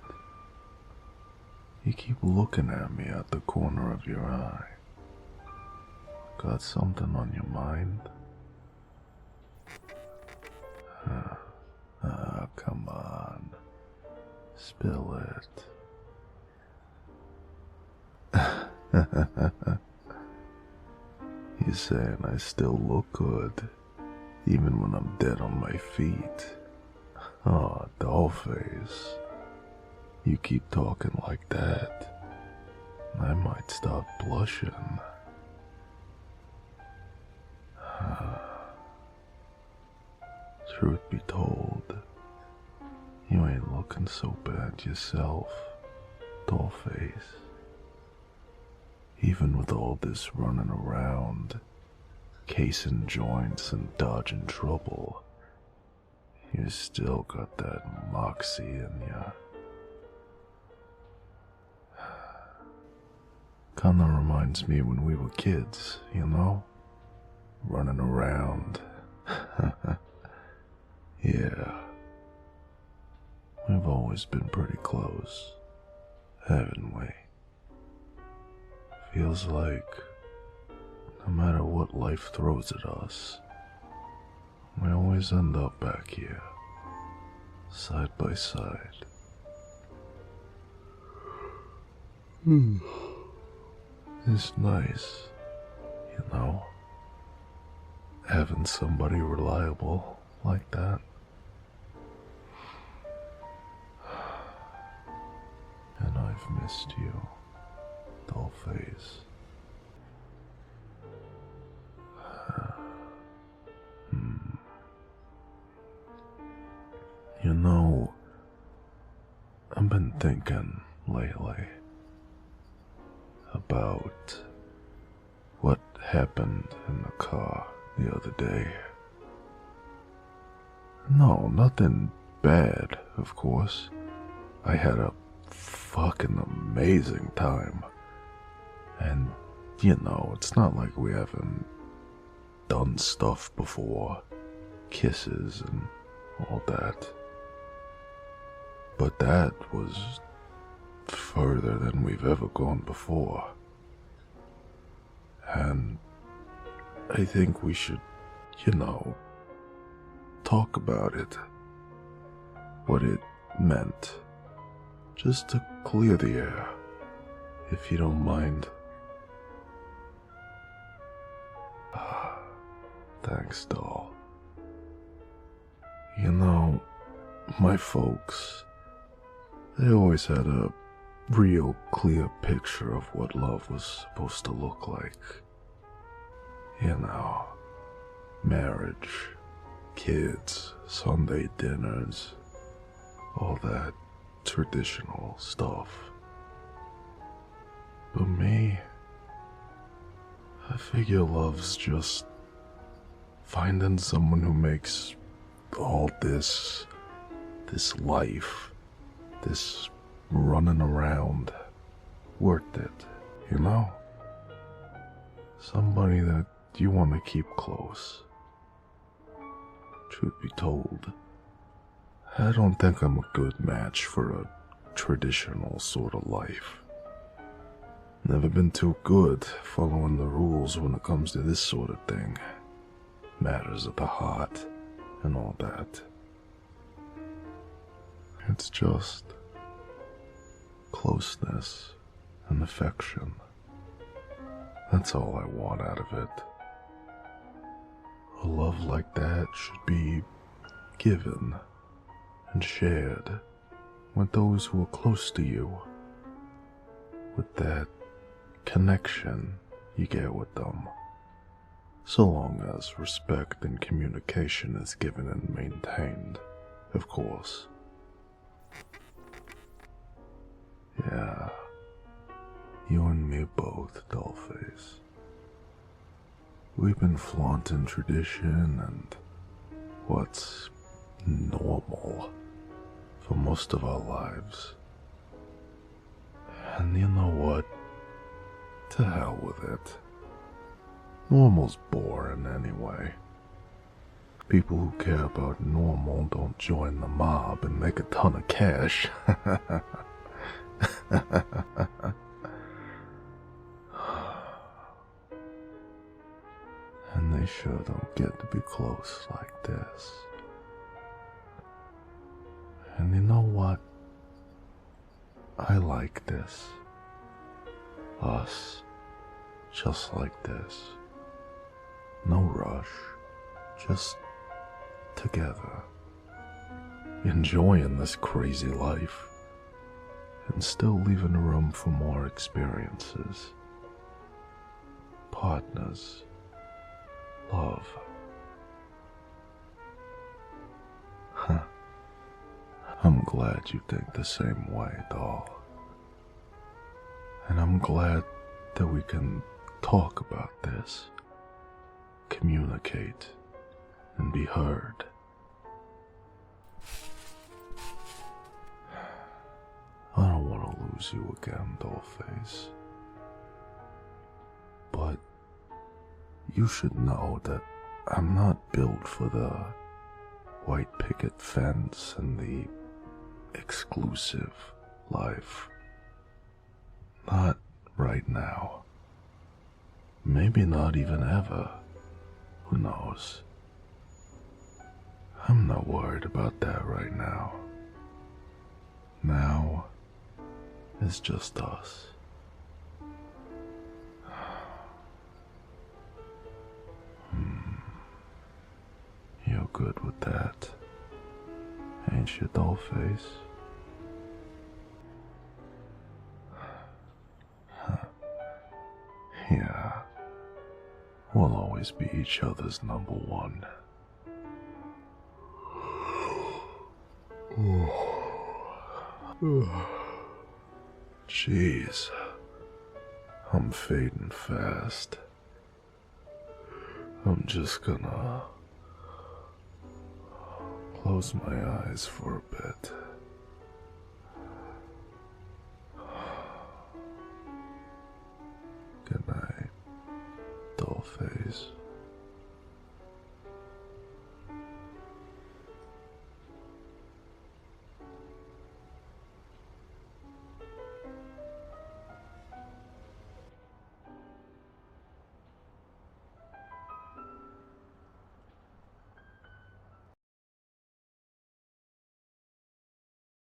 You keep looking at me out the corner of your eye. Got something on your mind? Come on. Spill it. You saying I still look good, even when I'm dead on my feet? Oh, dollface. You keep talking like that, I might start blushing. Truth be told, you ain't looking so bad yourself, dollface. Even with all this running around, casing joints and dodging trouble, you still got that moxie in ya. Kinda reminds me when we were kids, you know? Running around. Yeah. We've always been pretty close, haven't we? Feels like no matter what life throws at us, we always end up back here, side by side. It's nice, you know, having somebody reliable like that. And I've missed you, Dollface. You know, I've been thinking lately about what happened in the car the other day. No, nothing bad, of course. I had a fucking amazing time. And, you know, it's not like we haven't done stuff before. Kisses and all that. But that was further than we've ever gone before. And I think we should, you know, talk about it. What it meant. Just to clear the air, if you don't mind. Thanks, doll. You know, my folks, they always had a real clear picture of what love was supposed to look like. You know, marriage, kids, Sunday dinners, all that traditional stuff. But me, I figure love's just finding someone who makes all this life, this running around, worth it, you know? Somebody that you want to keep close. Truth be told, I don't think I'm a good match for a traditional sort of life. Never been too good following the rules when it comes to this sort of thing. Matters of the heart and all that. It's just closeness and affection. That's all I want out of it. A love like that should be given and shared with those who are close to you, with that connection you get with them, so long as respect and communication is given and maintained, of course. Yeah, you and me both, Dollface. We've been flaunting tradition and what's normal for most of our lives. And you know what? To hell with it. Normal's boring anyway. People who care about normal don't join the mob and make a ton of cash. And they sure don't get to be close like this. And you know what? I like this. Us. Just like this. No rush. Just together. Enjoying this crazy life. And still leaving room for more experiences. Partners. Love. Huh. I'm glad you think the same way, doll. And I'm glad that we can talk about this, communicate, and be heard. I don't want to lose you again, Dollface. But you should know that I'm not built for the white picket fence and the exclusive life. Not right now. Maybe not even ever. Who knows? I'm not worried about that right now. Now, it's just us. good with that, ain't you, Dollface? Yeah, we'll always be each other's number one. Jeez, I'm fading fast. I'm just gonna close my eyes for a bit.